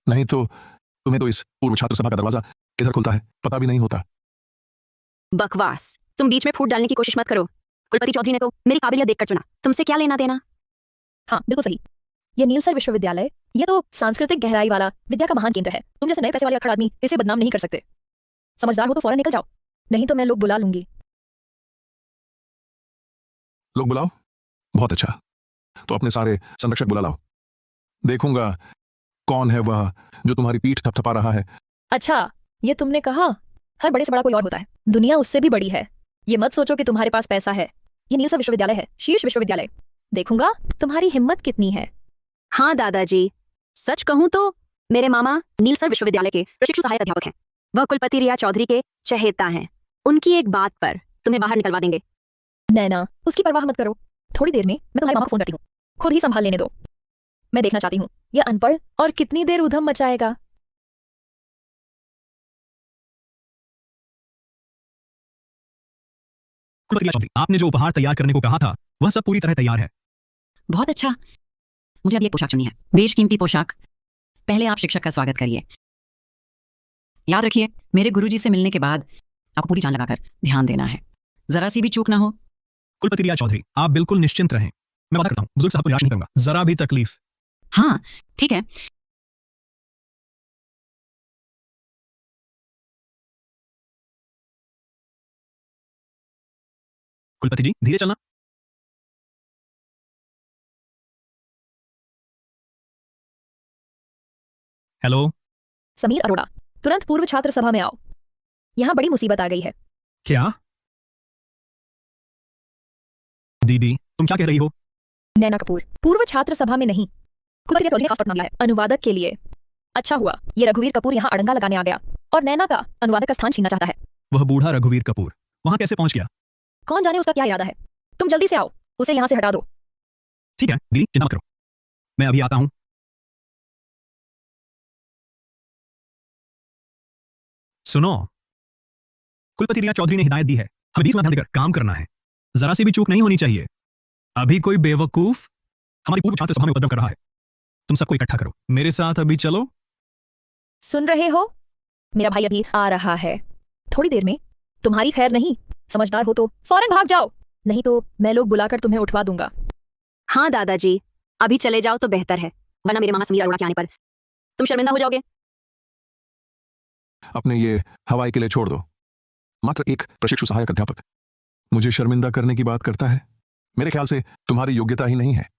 नहीं तो तुम्हें तो इस पूर्व छात्र सभा का दरवाजा किधर खुलता है पता भी नहीं होता।
बकवास, तुम बीच में फूट डालने की कोशिश मत करो। कुलपति चौधरी ने तो मेरी काबिलियत देखकर चुना, तुमसे क्या लेना देना?
हाँ बिल्कुल सही। ये नीलसर विश्वविद्यालय ये तो सांस्कृतिक गहराई वाला विद्या का महान केंद्र है। तुम जैसे नए पैसे वाले अखड़ आदमी इसे बदनाम नहीं कर सकते। समझदार हो तो फौरन निकल जाओ, नहीं तो मैं लोग बुला लूंगी।
लोग बुलाओ? बहुत अच्छा, तो अपने सारे संरक्षक बुला लाओ। देखूंगा कौन है वह जो तुम्हारी पीठ थपथपा रहा है।
अच्छा, ये तुमने कहा हर बड़े से बड़ा कोई और होता है, दुनिया उससे भी बड़ी है। ये मत सोचो कि तुम्हारे पास पैसा है। ये नीलसर विश्वविद्यालय है, शीर्ष विश्वविद्यालय। देखूंगा तुम्हारी हिम्मत कितनी है।
हाँ दादाजी, सच कहूं तो मेरे मामा नीलसर विश्वविद्यालय के प्रशिक्षु सहायक अध्यापक हैं। वह कुलपति रिया चौधरी के चहेता हैं। उनकी एक बात पर तुम्हें बाहर निकलवा देंगे।
नैना, उसकी परवाह मत करो। थोड़ी देर में मैं तुम्हारे मामा को फोन करती हूँ, खुद ही संभाल लेने दो। मैं देखना चाहती हूँ यह अनपढ़ और कितनी देर उधम मचाएगा।
कुलपति रिया चौधरी, आपने जो उपहार तैयार करने को कहा था वह सब पूरी तरह तैयार है।
बहुत अच्छा, मुझे अब एक पोशाक चुनी है, बेशकीमती पोशाक। पहले आप शिक्षक का स्वागत करिए। याद रखिए, मेरे गुरुजी से मिलने के बाद आपको पूरी जान लगाकर ध्यान देना है, जरा सी भी चूक ना हो।
कुलपति रिया चौधरी, आप बिल्कुल निश्चिंत रहें। मैं वादा करता हूं बुजुर्ग साहब को निराश नहीं करूंगा, जरा भी तकलीफ।
हाँ ठीक है।
कुलपति जी, धीरे चलना। हेलो।
समीर अरोड़ा, तुरंत पूर्व छात्र सभा में आओ। यहाँ बड़ी मुसीबत आ गई है।
क्या? दीदी, तुम क्या कह रही हो?
नैना कपूर पूर्व छात्र सभा में नहीं, कुलपति रिया चौधरी ने खास तौर पर है अनुवादक के लिए। अच्छा हुआ ये रघुवीर कपूर यहाँ अड़ंगा लगाने आ गया और नैना का अनुवादक का स्थान छीनना चाहता है।
वह बूढ़ा रघुवीर कपूर वहां कैसे पहुंच गया?
कौन जाने उसका क्या इरादा है। तुम जल्दी से आओ, उसे यहाँ से हटा दो।
ठीक है दीदी, चिंता मत करो, मैं अभी आता हूं। सुनो, कुलपति रिया चौधरी ने हिदायत दी है, हमें 20 ध्यान देकर काम करना है। जरा सी भी चूक नहीं होनी चाहिए। अभी कोई बेवकूफ हमारी पूर्व छात्र सभा में उपद्रव कर रहा है। तुम सबको इकट्ठा करो, मेरे साथ अभी चलो।
सुन रहे हो, मेरा भाई अभी आ रहा है, थोड़ी देर में। तुम्हारी खैर नहीं, समझदार हो तो फौरन भाग जाओ, नहीं तो मैं लोग बुलाकर तुम्हें उठवा दूंगा।
हाँ दादाजी, अभी चले जाओ तो बेहतर है, वरना मेरे मामा समीर अरोड़ा के आने पर तुम शर्मिंदा हो जाओगे।
अपने ये हवाई के लिए छोड़ दो। मात्र एक प्रशिक्षु सहायक अध्यापक मुझे शर्मिंदा करने की बात करता है। मेरे ख्याल से तुम्हारी योग्यता ही नहीं है।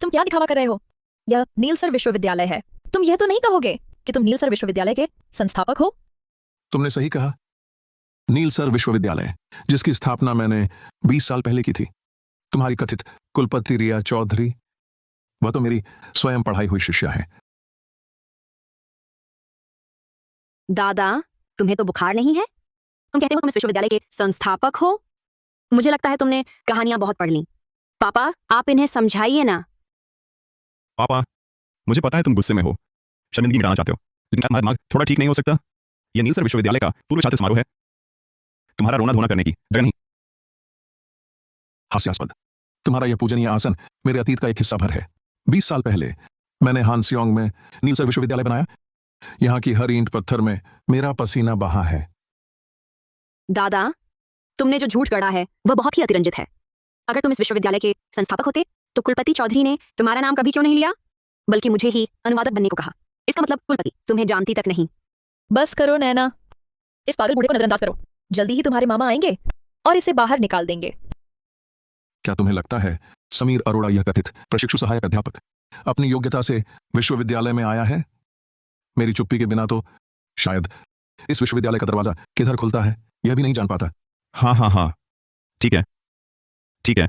तुम क्या दिखावा कर रहे हो? यह नीलसर विश्वविद्यालय है। तुम यह तो नहीं कहोगे कि तुम नीलसर विश्वविद्यालय के संस्थापक हो?
तुमने सही कहा, नीलसर विश्वविद्यालय, जिसकी स्थापना मैंने 20 साल पहले की थी। तुम्हारी कथित कुलपति रिया चौधरी, वह तो मेरी स्वयं पढ़ाई हुई शिष्या है।
दादा, तुम्हें तो बुखार नहीं है? तुम कहते हो तुम इस विश्वविद्यालय के संस्थापक हो? मुझे लगता है तुमने कहानियां बहुत पढ़ ली। पापा, आप इन्हें समझाइए ना।
पापा, मुझे पता है तुम गुस्से में हो, शर्मिंदगी मिटाना चाहते हो, लेकिन क्या तुम्हारा दिमाग थोड़ा ठीक नहीं हो सकता? यह नीलसर विश्वविद्यालय का पूर्व छात्र समारोह है, तुम्हारा रोना धोना करने की जगह नहीं।
हास्यास्पद। तुम्हारा यह पूजनीय आसन मेरे अतीत का एक हिस्सा भर है। 20 साल पहले मैंने हानसियोंग में नीलसर विश्वविद्यालय बनाया। यहां की हर ईंट पत्थर में मेरा पसीना बहा है।
दादा, तुमने जो झूठ गढ़ा है वह बहुत ही अतिरंजित है। अगर तुम इस विश्वविद्यालय के संस्थापक होते तो कुलपति चौधरी ने तुम्हारा नाम कभी क्यों नहीं लिया, बल्कि मुझे ही अनुवादक बनने को कहा। इसका मतलब कुलपति तुम्हें जानती तक नहीं।
बस करो नैना, इस पागल बूढ़े को नजरअंदाज करो। जल्दी ही तुम्हारे मामा आएंगे और इसे बाहर निकाल देंगे।
क्या तुम्हें लगता है समीर अरोड़ा, यह कथित प्रशिक्षु सहायक अध्यापक, अपनी योग्यता से विश्वविद्यालय में आया है? मेरी चुप्पी के बिना तो शायद इस विश्वविद्यालय का दरवाजा किधर खुलता है यह भी नहीं जान पाता।
हाँ, ठीक है, ठीक है।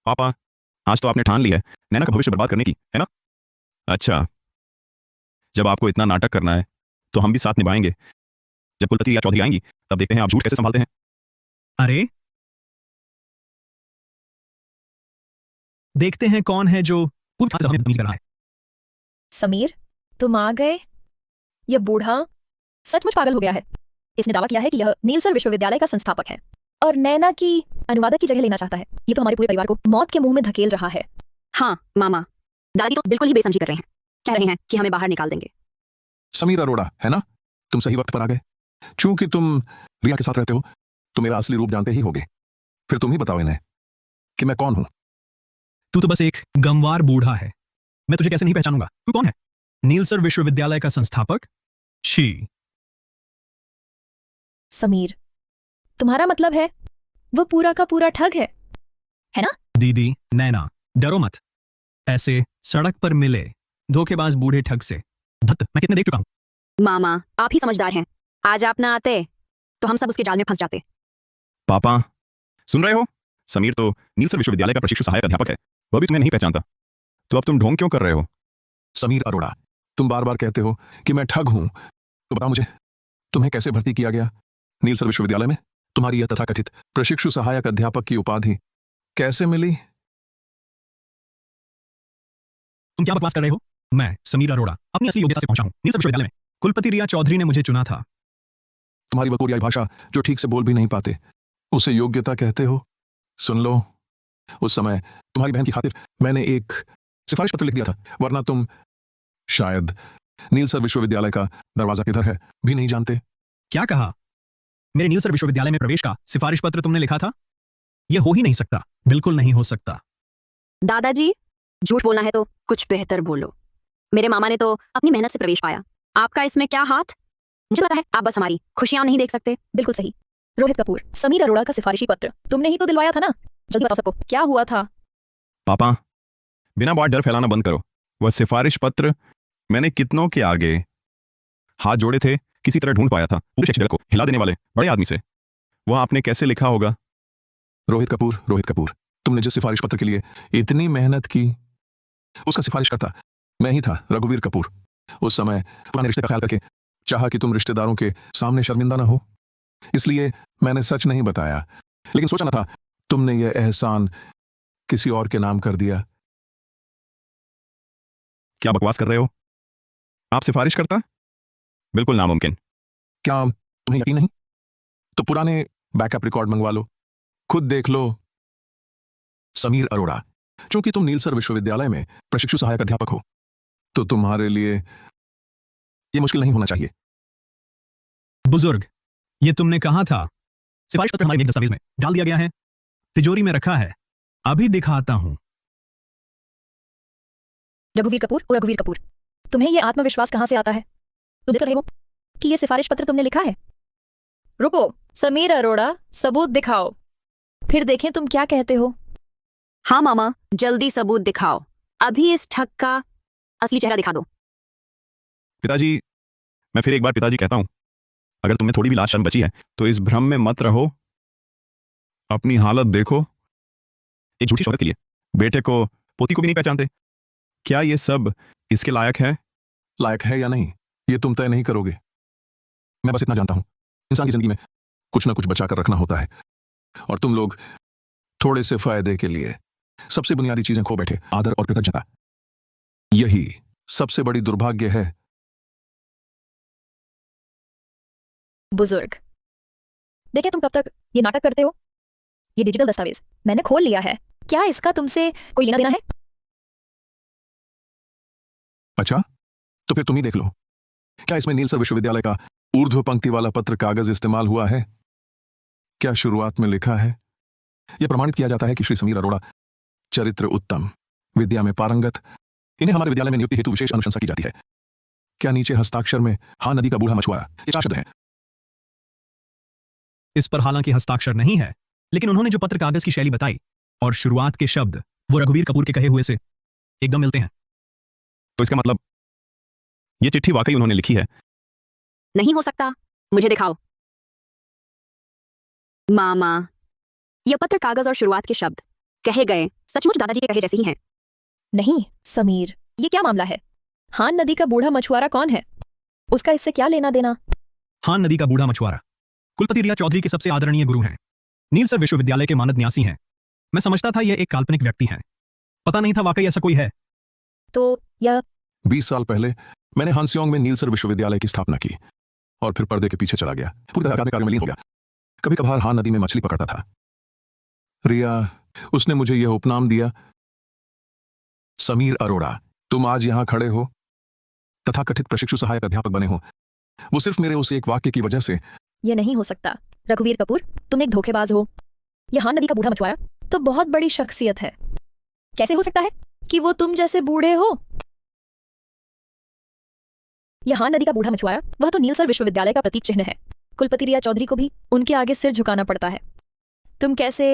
पापा, आज तो आपने ठान ली है नैना का भविष्य बर्बाद करने की, है ना? अच्छा, जब आपको इतना नाटक करना है तो हम भी साथ निभाएंगे। जब कुलपति या चौधरी आएंगी तब देखते हैं आप झूठ कैसे संभालते हैं।
अरे, देखते हैं कौन है जो पूर्व छात्र हमें बदतमीजी कर रहा है।
समीर, तुम आ गए। यह बूढ़ा सचमुच पागल हो गया है। इसने दावा किया है कि यह नीलसर विश्वविद्यालय का संस्थापक है और नैना की अनुवादक की जगह लेना चाहता है। ये तो हमारे पूरे परिवार को मौत के मुंह में धकेल रहा है।
हाँ मामा, दादी तो बिल्कुल ही बेसमझी कर रहे हैं, कह रहे हैं कि हमें बाहर निकाल देंगे।
समीर अरोड़ा, है ना? तुम सही वक्त पर आ गए। चूंकि तुम रिया के साथ रहते हो तो मेरा असली रूप जानते ही होगे। फिर तुम ही बताओ इन्हें कि मैं कौन हूं।
तू तो बस एक गमवार बूढ़ा है। मैं तुझे कैसे नहीं पहचानूंगा? तू कौन है? नीलसर विश्वविद्यालय का संस्थापक? छी।
समीर, तुम्हारा मतलब है वो पूरा का पूरा ठग है ना?
दीदी, नैना, डरो मत। ऐसे सड़क पर मिले धोखेबाज बूढ़े ठग से धत मैं कितने देख चुका हूं।
मामा, आप ही समझदार हैं। आज आप ना आते तो हम सब उसके जाल में फंस जाते।
पापा, सुन रहे हो? समीर तो नीलसर विश्वविद्यालय का प्रशिक्षु सहायक अध्यापक है, वह भी तुम्हें नहीं पहचानता। तो अब तुम ढोंग क्यों कर रहे हो?
समीर अरोड़ा, तुम बार बार कहते हो कि मैं ठग हूं, तो बताओ मुझे, तुम्हें कैसे भर्ती किया गया नीलसर विश्वविद्यालय में? तुम्हारी यह तथाकथित प्रशिक्षु सहायक अध्यापक की उपाधि कैसे मिली?
तुम क्या बकवास कर रहे हो? मैं समीर अरोड़ा अपनी असली योग्यता से पहुंचा हूं नीलसर विश्वविद्यालय में। कुलपति रिया चौधरी ने मुझे चुना था।
तुम्हारी वह कोरियाई भाषा जो ठीक से बोल भी नहीं पाते, उसे योग्यता कहते हो? सुन लो, उस समय तुम्हारी बहन की खातिर मैंने एक सिफारिश पत्र लिख दिया था, वरना तुम शायद नीलसर विश्वविद्यालय का दरवाजा किधर है भी नहीं जानते।
क्या कहा? मेरे नीलसर विश्वविद्यालय में प्रवेश का सिफारिश पत्र तुमने लिखा था? यह हो ही नहीं सकता, बिल्कुल नहीं हो सकता।
दादाजी, झूठ बोलना है तो कुछ बेहतर बोलो। मेरे मामा ने तो अपनी मेहनत से प्रवेश पाया, आपका इसमें क्या हाथ? मुझे पता है आप बस हमारी खुशियां नहीं देख सकते।
बिल्कुल सही। रोहित कपूर, समीर अरोड़ा का सिफारिशी पत्र तुमने ही तो दिलवाया था ना? जल्दी बताओ सबको, क्या हुआ था?
पापा, बिना बात डर फैलाना बंद करो। वह सिफारिश पत्र मैंने कितनों के आगे हाथ जोड़े थे, किसी तरह ढूंढ पाया था, पूरे शहर को हिला देने वाले बड़े आदमी से। वह आपने कैसे लिखा होगा?
रोहित कपूर, तुमने जिस सिफारिश पत्र के लिए इतनी मेहनत की, उसका सिफारिशकर्ता मैं ही था, रघुवीर कपूर। उस समय पुराने रिश्ते का ख्याल करके चाहा कि तुम रिश्तेदारों के सामने शर्मिंदा ना हो, इसलिए मैंने सच नहीं बताया। लेकिन सोचा ना था तुमने यह एहसान किसी और के नाम कर दिया।
क्या बकवास कर रहे हो? आप सिफारिश करता? बिल्कुल नामुमकिन।
क्या तुम्हें यकीन नहीं? तो पुराने बैकअप रिकॉर्ड मंगवा लो, खुद देख लो। समीर अरोड़ा, चूंकि तुम नीलसर विश्वविद्यालय में प्रशिक्षु सहायक अध्यापक हो तो तुम्हारे लिए यह मुश्किल नहीं होना चाहिए।
बुजुर्ग, ये तुमने कहा था। सिफारिश पत्र हमारे मेल दस्तावेज में डाल दिया गया है, तिजोरी में रखा है, अभी दिखाता हूं।
रघुवीर कपूर और रघुवीर कपूर, तुम्हें यह आत्मविश्वास कहां से आता है? तुम देख रहे हो कि यह सिफारिश पत्र तुमने लिखा है? रुको, समीर अरोड़ा, सबूत दिखाओ, फिर देखें तुम क्या कहते हो।
हाँ मामा, जल्दी सबूत दिखाओ। अभी इस ठग का असली चेहरा दिखा दो।
पिताजी, मैं फिर एक बार पिताजी कहता हूं, अगर तुम्हें थोड़ी भी लाज शर्म बची है तो इस भ्रम में मत रहो। अपनी हालत देखो। एक झूठी शौहरत के लिए बेटे को, पोती को भी नहीं पहचानते। क्या ये सब इसके लायक है?
लायक है या नहीं ये तुम तय नहीं करोगे। मैं बस इतना जानता हूं, इंसान की जिंदगी में कुछ ना कुछ बचा कर रखना होता है, और तुम लोग थोड़े से फायदे के लिए सबसे बुनियादी चीजें खो बैठे, आदर और कृतज्ञता। यही सबसे बड़ी दुर्भाग्य है।
बुजुर्ग, देखें तुम कब तक ये नाटक करते हो। ये डिजिटल दस्तावेज मैंने खोल लिया है, क्या इसका तुमसे कोई लेना देना है?
अच्छा, तो फिर तुम ही देख लो, क्या इसमें नीलसर विश्वविद्यालय का ऊर्ध्व पंक्ति वाला पत्र कागज इस्तेमाल हुआ है? क्या शुरुआत में लिखा है, यह प्रमाणित किया जाता है कि श्री समीर अरोड़ा चरित्र उत्तम, विद्या में पारंगत, इन्हें हमारे विद्यालय में नियुक्ति हेतु विशेष अनुशंसा की जाती है? क्या नीचे हस्ताक्षर में हाँ नदी का बूढ़ा मछुआरा, ये 4 शब्द हैं?
इस पर हालांकि हस्ताक्षर नहीं है, लेकिन उन्होंने जो पत्र कागज की शैली बताई और शुरुआत के शब्द वो रघुवीर कपूर के कहे हुए से एकदम मिलते हैं।
तो इसका मतलब ये चिट्ठी वाकई उन्होंने लिखी है?
नहीं हो सकता, मुझे दिखाओ। मामा, यह पत्र कागज और शुरुआत के शब्द कहे गए सचमुच दादाजी के कहे जैसे ही हैं।
नहीं समीर, ये क्या मामला है? हान नदी का बूढ़ा मछुआरा कौन है? उसका इससे क्या लेना देना?
हान नदी का बूढ़ा मछुआरा कुलपति रिया चौधरी के सबसे आदरणीय गुरु हैं, नीलसर विश्वविद्यालय के मानद न्यासी हैं। मैं समझता था यह एक काल्पनिक व्यक्ति हैं, पता नहीं था वाकई ऐसा कोई है।
तो यह
20 साल पहले मैंने हांसियोंग में नीलसर विश्वविद्यालय की स्थापना की और फिर पर्दे के पीछे चला गया, पूरी तरह कार्य में लीन हो गया। कभी कभार हान नदी में मछली पकड़ता था। रिया, उसने मुझे यह उपनाम दिया, समीर अरोड़ा। तुम आज यहां खड़े हो, तथाकथित प्रशिक्षु सहायक अध्यापक बने हो, वो सिर्फ मेरे उस एक वाक्य की वजह से।
यह नहीं हो सकता रघुवीर कपूर, तुम एक धोखेबाज हो। यह हान नदी का बूढ़ा मछुआरा तो बहुत बड़ी शख्सियत है, कैसे हो सकता है कि वो तुम जैसे बूढ़े हो? यह हान नदी का बूढ़ा मछुआरा वह तो नीलसर विश्वविद्यालय का प्रतीक चिन्ह है। कुलपति रिया चौधरी को भी उनके आगे सिर झुकाना पड़ता है। तुम कैसे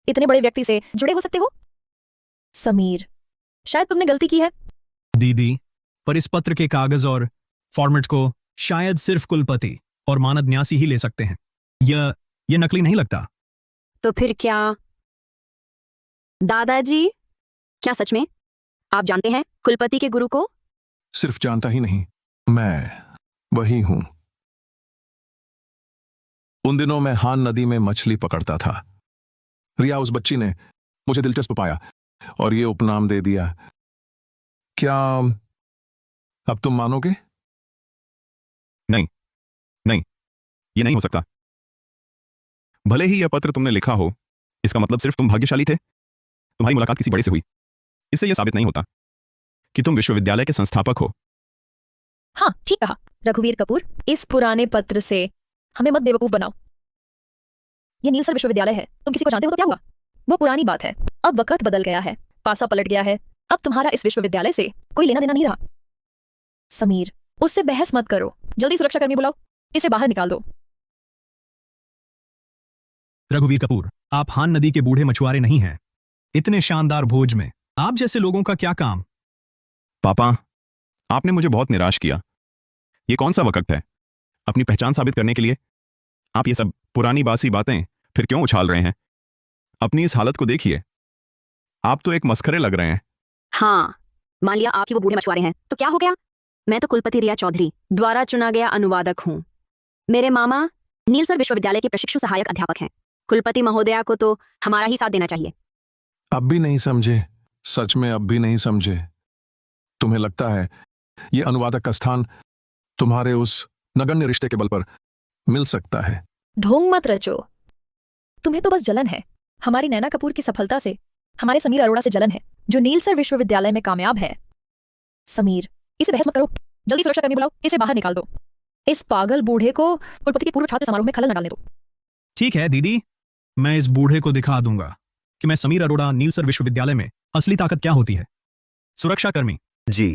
इतने बड़े व्यक्ति से जुड़े हो सकते हो? समीर, शायद तुमने गलती की है।
दीदी, पर इस पत्र के कागज और फॉर्मेट को शायद सिर्फ कुलपति और मानद न्यासी ही ले सकते हैं। यह नकली नहीं लगता।
तो फिर क्या दादाजी, क्या सच में आप जानते हैं कुलपति के गुरु को?
सिर्फ जानता ही नहीं, मैं वही हूं। उन दिनों मैं हान नदी में मछली पकड़ता था। रिया उस बच्ची ने मुझे दिलचस्प पाया और ये उपनाम दे दिया। क्या अब तुम मानोगे?
नहीं, ये नहीं हो सकता। भले ही यह पत्र तुमने लिखा हो, इसका मतलब सिर्फ तुम भाग्यशाली थे, तुम्हारी मुलाकात किसी बड़े से हुई। इससे यह साबित नहीं होता कि तुम विश्वविद्यालय के संस्थापक हो।
हाँ, ठीक कहा रघुवीर कपूर, इस पुराने पत्र से हमें मत बेवकूफ बनाओ। यह नीलसर विश्वविद्यालय है, तुम किसी को जानते हो तो क्या हुआ? वो पुरानी बात है, अब वक्त बदल गया है, पासा पलट गया है। अब तुम्हारा इस विश्वविद्यालय से कोई लेना देना नहीं रहा। समीर, उससे बहस मत करो, जल्दी सुरक्षाकर्मी बुलाओ, इसे बाहर निकाल दो।
रघुवीर कपूर, आप हान नदी के बूढ़े मछुआरे नहीं हैं। इतने शानदार भोज में आप जैसे लोगों का क्या काम?
पापा, आपने मुझे बहुत निराश किया। ये कौन सा वक्त है अपनी पहचान साबित करने के लिए? आप ये सब पुरानी बासी बातें फिर क्यों उछाल रहे हैं? अपनी इस हालत को देखिए, आप तो एक मस्खरे लग रहे हैं।
हाँ, मान लिया आप ही वो बूढ़े मछुआरे हैं, तो क्या हो गया? मैं तो कुलपति रिया चौधरी द्वारा चुना गया अनुवादक हूं। मेरे मामा नीलसर विश्वविद्यालय के प्रशिक्षु सहायक अध्यापक हैं। कुलपति महोदया को तो हमारा ही साथ देना चाहिए।
अब भी नहीं समझे? सच में अब भी नहीं समझे? तुम्हें लगता है ये अनुवादक का स्थान तुम्हारे उस नगण्य रिश्ते के बल पर मिल सकता है?
ढोंग मत रचो, तुम्हें तो बस जलन है हमारी नैना कपूर की सफलता से हमारे समीर अरोड़ा से जलन है, जो नीलसर विश्वविद्यालय में कामयाब है। समीर, इसे बहस मत करो, जल्दी सुरक्षा कर्मी बुलाओ, इसे बाहर निकाल दो। इस पागल बूढ़े को कुलपति के पूर्व छात्र समारोह में खलल न डालने दो।
ठीक है दीदी, मैं इस बूढ़े को दिखा दूंगा कि मैं समीर अरोड़ा नीलसर विश्वविद्यालय में असली ताकत क्या होती है। सुरक्षा कर्मी,
जी।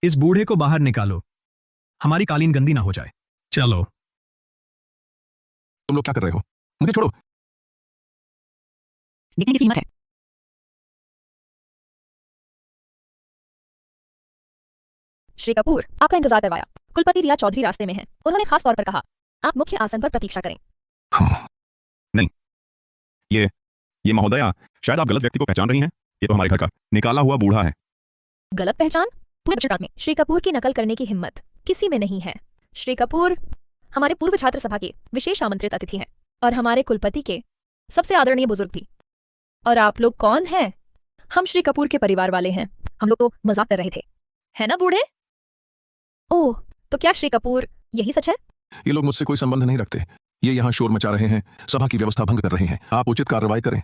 इस बूढ़े को बाहर निकालो, हमारी कालीन गंदी ना हो जाए। चलो।
तुम लोग क्या कर रहे हो? मुझे छोड़ो।
दिखने की हिम्मत है।
श्री कपूर, आपका इंतजार करवाया। कुलपति रिया चौधरी रास्ते में हैं। उन्होंने खास तौर पर कहा, आप मुख्य आसन पर प्रतीक्षा करें।
हाँ,
ये महोदया, शायद आप गलत व्यक्ति को पहचान रही हैं। ये तो हमारे घर का निकाला हुआ बूढ़ा है।
गलत पहचान? पूरे दक्षिण भारत में श्री कपूर की नकल करने की हिम्मत किसी में नहीं है। श्री कपूर हमारे पूर्व छात्र सभा के विशेष आमंत्रित अतिथि हैं और हमारे कुलपति के सबसे आदरणीय बुजुर्ग भी। और आप लोग कौन हैं? हम श्री कपूर के परिवार वाले हैं। हम लोग तो मजाक कर रहे थे, है ना बूढ़े? ओह, तो क्या श्री कपूर यही सच है?
ये लोग मुझसे कोई संबंध नहीं रखते। ये यहाँ शोर मचा रहे हैं, सभा की व्यवस्था भंग कर रहे हैं। आप उचित कार्रवाई करें।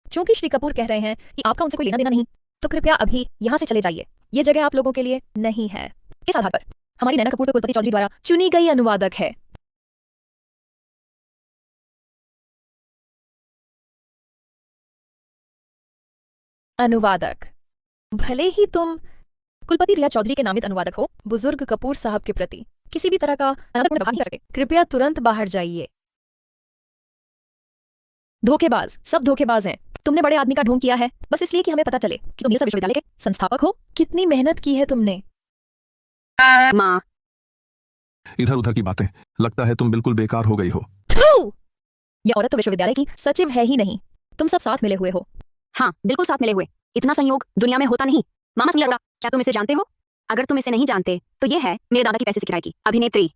चूंकि श्री कपूर कह रहे हैं कि आपका उनसे कोई लेना देना नहीं, तो कृपया अभी यहाँ से चले जाइए। ये जगह आप लोगों के लिए नहीं है। किस आधार पर? हमारी नैना कपूर तो कुलपति चौधरी द्वारा चुनी गई अनुवादक है। अनुवादक, भले ही तुम कुलपति रिया चौधरी के नामित अनुवादक हो, बुजुर्ग कपूर साहब के प्रति किसी भी तरह का अनादरपूर्ण व्यवहार नहीं कर सकते। कृपया तुरंत बाहर जाइए। धोखेबाज, सब धोखेबाज हैं। तुमने बड़े आदमी का ढोंग किया है बस इसलिए कि हमें पता चले कि तुम नीलसर विश्वविद्यालय के संस्थापक हो। कितनी मेहनत की है तुमने।
माँ,
इधर उधर की बातें, लगता है तुम बिल्कुल बेकार हो गई हो।
थू! यह औरत तो विश्वविद्यालय की सचिव है ही नहीं। तुम सब साथ मिले हुए हो।
हाँ बिल्कुल साथ मिले हुए। इतना संयोग दुनिया में होता नहीं। मामा समीर अरोड़ा, क्या तुम इसे जानते हो? अगर तुम इसे नहीं जानते तो ये है मेरे दादा की पैसे से किराए की अभिनेत्री।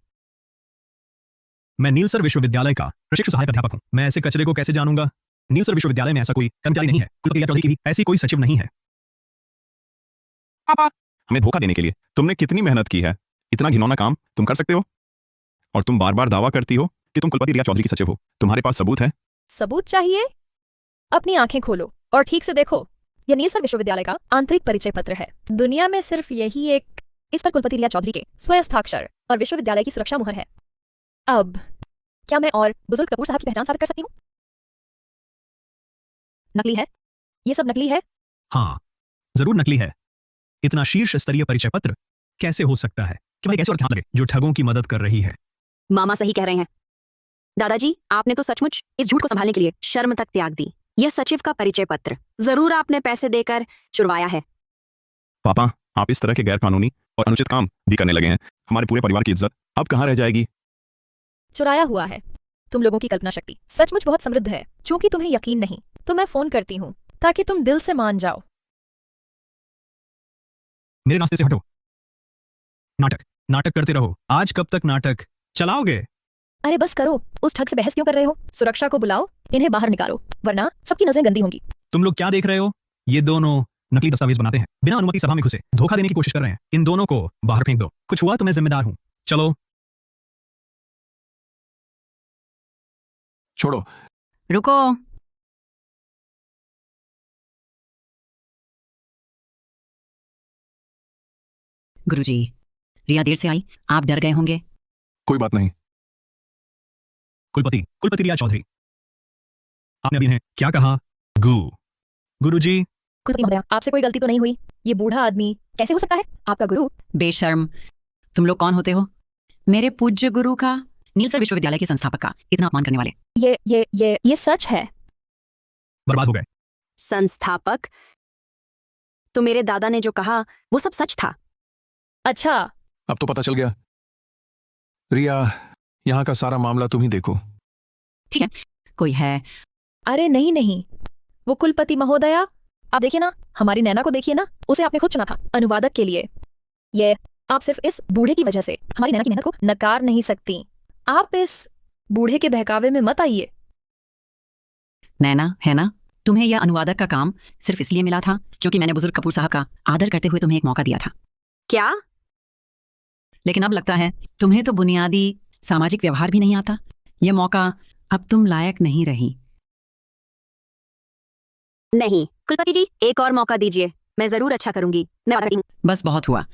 मैं नीलसर विश्वविद्यालय का प्रशिक्षु सहायक अध्यापक हूं। मैं ऐसे कचरे को कैसे जानूंगा? नीलसर विश्वविद्यालय में ऐसा कोई कर्मचारी नहीं है। कुलपति रिया चौधरी की भी ऐसी कोई सचिव नहीं है।
पापा, हमें धोखा देने के लिए तुमने कितनी मेहनत की है। इतना घिनौना काम तुम कर सकते हो? और तुम बार बार दावा करती हो कि तुम कुलपति रिया चौधरी की सचिव हो। तुम्हारे पास सबूत है?
सबूत चाहिए? अपनी आंखें खोलो और ठीक से देखो। यह नीलसर विश्वविद्यालय का आंतरिक परिचय पत्र है। दुनिया में सिर्फ यही एक इस पर कुलपति रिया चौधरी के स्वयं हस्ताक्षर और विश्वविद्यालय की सुरक्षा मुहर है। अब क्या मैं और बुजुर्ग कपूर साहब की पहचान साबित कर सकती हूँ? नकली है? ये सब नकली है?
हाँ, जरूर नकली है। इतना शीर्ष स्तरीय परिचय पत्र कैसे हो सकता है कि भाई कैसे और ध्यान लगे जो ठगों की मदद कर रही है।
मामा सही कह रहे हैं। दादाजी, आपने तो सचमुच इस झूठ को संभालने के लिए शर्म तक त्याग दी। यह सचिव का परिचय पत्र जरूर आपने पैसे देकर चुरवाया है।
पापा, आप इस तरह के गैर कानूनी और अनुचित काम भी करने लगे हैं। हमारे पूरे परिवार की इज्जत अब कहाँ रह जाएगी?
चुराया हुआ है। तुम लोगों की कल्पना शक्ति सचमुच बहुत समृद्ध है। चूंकि तुम्हें यकीन नहीं तो मैं फोन करती हूँ ताकि तुम दिल से मान जाओ।
मेरे रास्ते से हटो। नाटक नाटक करते रहो। आज कब तक नाटक चलाओगे?
अरे बस करो। उस ठग से बहस क्यों कर रहे हो? सुरक्षा को बुलाओ, इन्हें बाहर निकालो, वरना सबकी नजरें गंदी होंगी।
तुम लोग क्या देख रहे हो? ये दोनों नकली दस्तावेज बनाते हैं, बिना अनुमति सभा में घुसे धोखा देने की कोशिश कर रहे हैं। इन दोनों को बाहर फेंक दो। कुछ हुआ तो मैं जिम्मेदार हूं। चलो।
छोड़ो।
रुको। गुरुजी, रिया देर से आई, आप डर गए होंगे।
कोई बात नहीं।
कुलपति रिया चौधरी, आपने अभी इन्हें क्या कहा? गुरुजी।
कुलपति महोदया, आपसे कोई गलती तो नहीं हुई? ये बूढ़ा आदमी कैसे हो सकता है आपका गुरु?
बेशर्म, तुम लोग कौन होते हो? मेरे पूज्य गुरु का, नीलसर विश्वविद्यालय के संस्थापक का इतना अपमान करने वाले।
ये सच है।
बर्बाद हो गए।
संस्थापक? तो मेरे दादा ने जो कहा वो सब सच था।
अच्छा,
अब तो पता चल गया। रिया, यहाँ का सारा मामला तुम ही देखो।
ठीक है, कोई है?
अरे नहीं, वो कुलपति महोदया, आप देखिए ना, हमारी नैना को देखिए ना, उसे आपने खुद चुना था अनुवादक के लिए। ये आप सिर्फ इस बूढ़े की वजह से हमारी नैना की मेहनत को नकार नहीं सकती। आप इस बूढ़े के बहकावे में मत आइए।
नैना, है ना, तुम्हें यह अनुवादक का काम सिर्फ इसलिए मिला था क्योंकि मैंने बुजुर्ग कपूर साहब का आदर करते हुए तुम्हें एक मौका दिया था।
क्या?
लेकिन अब लगता है तुम्हें तो बुनियादी सामाजिक व्यवहार भी नहीं आता। यह मौका अब तुम लायक नहीं रही।
नहीं कुलपति जी, एक और मौका दीजिए, मैं जरूर अच्छा करूंगी। मैं वादा करती हूँ।
बस बहुत हुआ,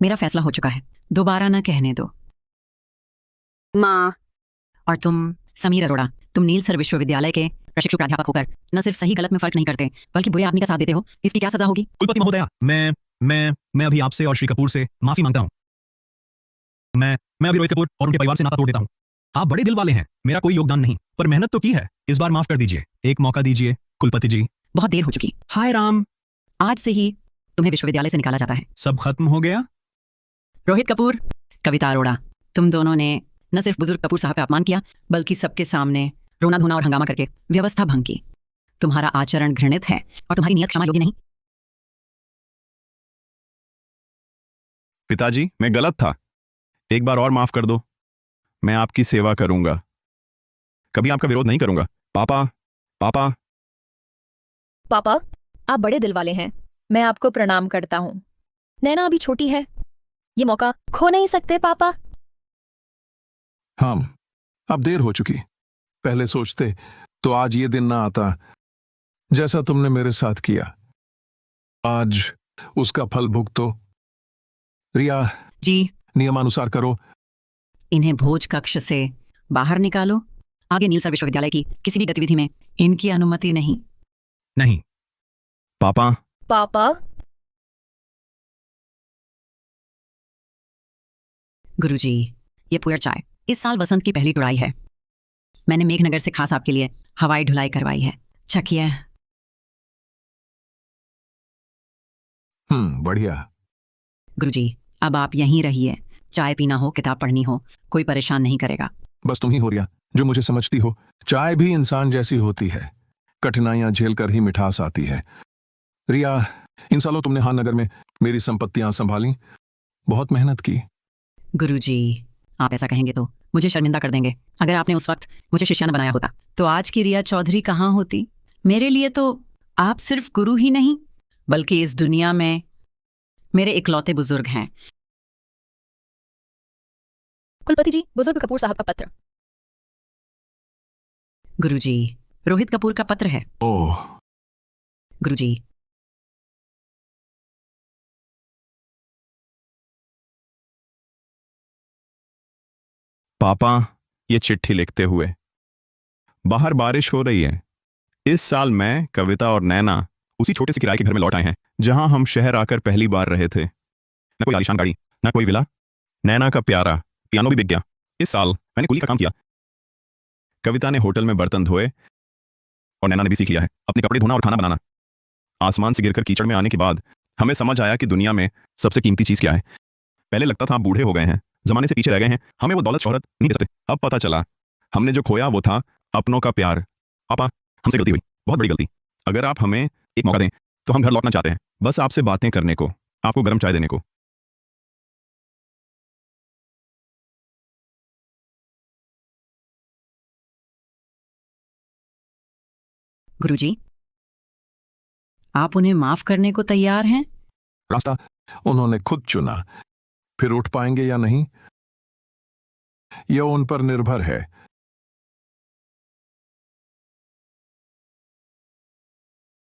मेरा फैसला हो चुका है, दोबारा न कहने दो।
माँ,
और तुम समीर अरोड़ा, तुम नीलसर विश्वविद्यालय के प्रशिक्षु प्राध्यापक होकर न सिर्फ सही गलत में फर्क नहीं करते बल्कि बुरे आदमी का साथ देते हो, इसकी क्या सजा होगी?
कुलपति महोदया, मैं अभी आपसे और श्री कपूर से माफी मांगता हूँ। मैं अभी रोहित कपूर और उनके परिवार से नाता तोड़ देता हूँ। आप बड़े दिल वाले हैं, मेरा कोई योगदान नहीं, पर मेहनत तो की है। इस बार माफ कर दीजिए, एक मौका दीजिए कुलपति जी।
बहुत देर हो चुकी,
हाय राम,
आज से ही तुम्हें विश्वविद्यालय से निकाला जाता है।
सब खत्म हो गया?
रोहित कपूर, कविता अरोड़ा, तुम दोनों ने न सिर्फ बुजुर्ग कपूर साहब पे अपमान किया बल्कि सबके सामने रोना धोना और हंगामा करके व्यवस्था भंग की। तुम्हारा आचरण घृणित है और तुम्हारी नियत क्षमा योग्य नहीं।
पिताजी, मैं गलत था, एक बार और माफ कर दो। मैं आपकी सेवा करूंगा, कभी आपका विरोध नहीं करूंगा। पापा, पापा।
पापा, आप बड़े दिल वाले हैं, मैं आपको प्रणाम करता हूँ। नैना अभी छोटी है, ये मौका खो नहीं सकते पापा।
हाँ, अब देर हो चुकी, पहले सोचते तो आज ये दिन ना आता जैसा तुमने मेरे साथ किया। आज उसका फल भुगतो। रिया,
जी,
नियमानुसार करो।
इन्हें भोज कक्ष से बाहर निकालो। आगे नीलसर विश्वविद्यालय की किसी भी गतिविधि में इनकी अनुमति नहीं।
नहीं।
पापा।
पापा,
गुरुजी, ये पुअर चाय, इस साल वसंत की पहली टुड़ाई है। मैंने मेघनगर से खास आपके लिए हवाई ढुलाई करवाई है, चखिए।
बढ़िया।
गुरुजी, अब आप यहीं रहिए, चाय पीना हो, किताब पढ़नी हो, कोई परेशान नहीं करेगा।
बस तुम ही हो रिया जो मुझे समझती हो। चाय भी इंसान जैसी होती है, कठिनाइयां झेल कर ही मिठास आती है। रिया, इन सालों तुमने हान नगर में मेरी संपत्तियां संभाली, बहुत मेहनत की।
गुरुजी, आप ऐसा कहेंगे तो मुझे शर्मिंदा कर देंगे। अगर आपने उस वक्त मुझे शिष्यान बनाया होता तो आज की रिया चौधरी कहाँ होती? मेरे लिए तो आप सिर्फ गुरु ही नहीं बल्कि इस दुनिया में मेरे इकलौते बुजुर्ग हैं।
कुलपति जी, बुजुर्ग कपूर साहब का पत्र।
गुरुजी, रोहित कपूर का पत्र है।
ओह।
गुरुजी,
पापा, ये चिट्ठी लिखते हुए, बाहर बारिश हो रही है। इस साल मैं, कविता और नैना उसी छोटे से किराए के घर में लौट आए हैं जहां हम शहर आकर पहली बार रहे थे। न कोई आलीशान गाड़ी, न कोई विला। नैना का प्यारा पियानो भी बिक गया। इस साल मैंने कुली का काम किया। कविता ने होटल में बर्तन धोए और नैना ने भी सीख लिया है अपने कपड़े धोना और खाना बनाना। आसमान से गिरकर कीचड़ में आने के बाद हमें समझ आया कि दुनिया में सबसे कीमती चीज क्या है। पहले लगता था आप बूढ़े हो गए हैं, जमाने से पीछे रह गए हैं, हमें वो दौलत शोहरत नहीं दे सकते। अब पता चला हमने जो खोया वो था अपनों का प्यार। पापा, हमसे गलती हुई, बहुत बड़ी गलती। अगर आप हमें एक मौका दें तो हम घर लौटना चाहते हैं, बस आपसे बातें करने को, आपको गर्म चाय देने को।
गुरुजी, आप उन्हें माफ करने को तैयार हैं?
रास्ता उन्होंने खुद चुना, फिर उठ पाएंगे या नहीं यह उन पर निर्भर है।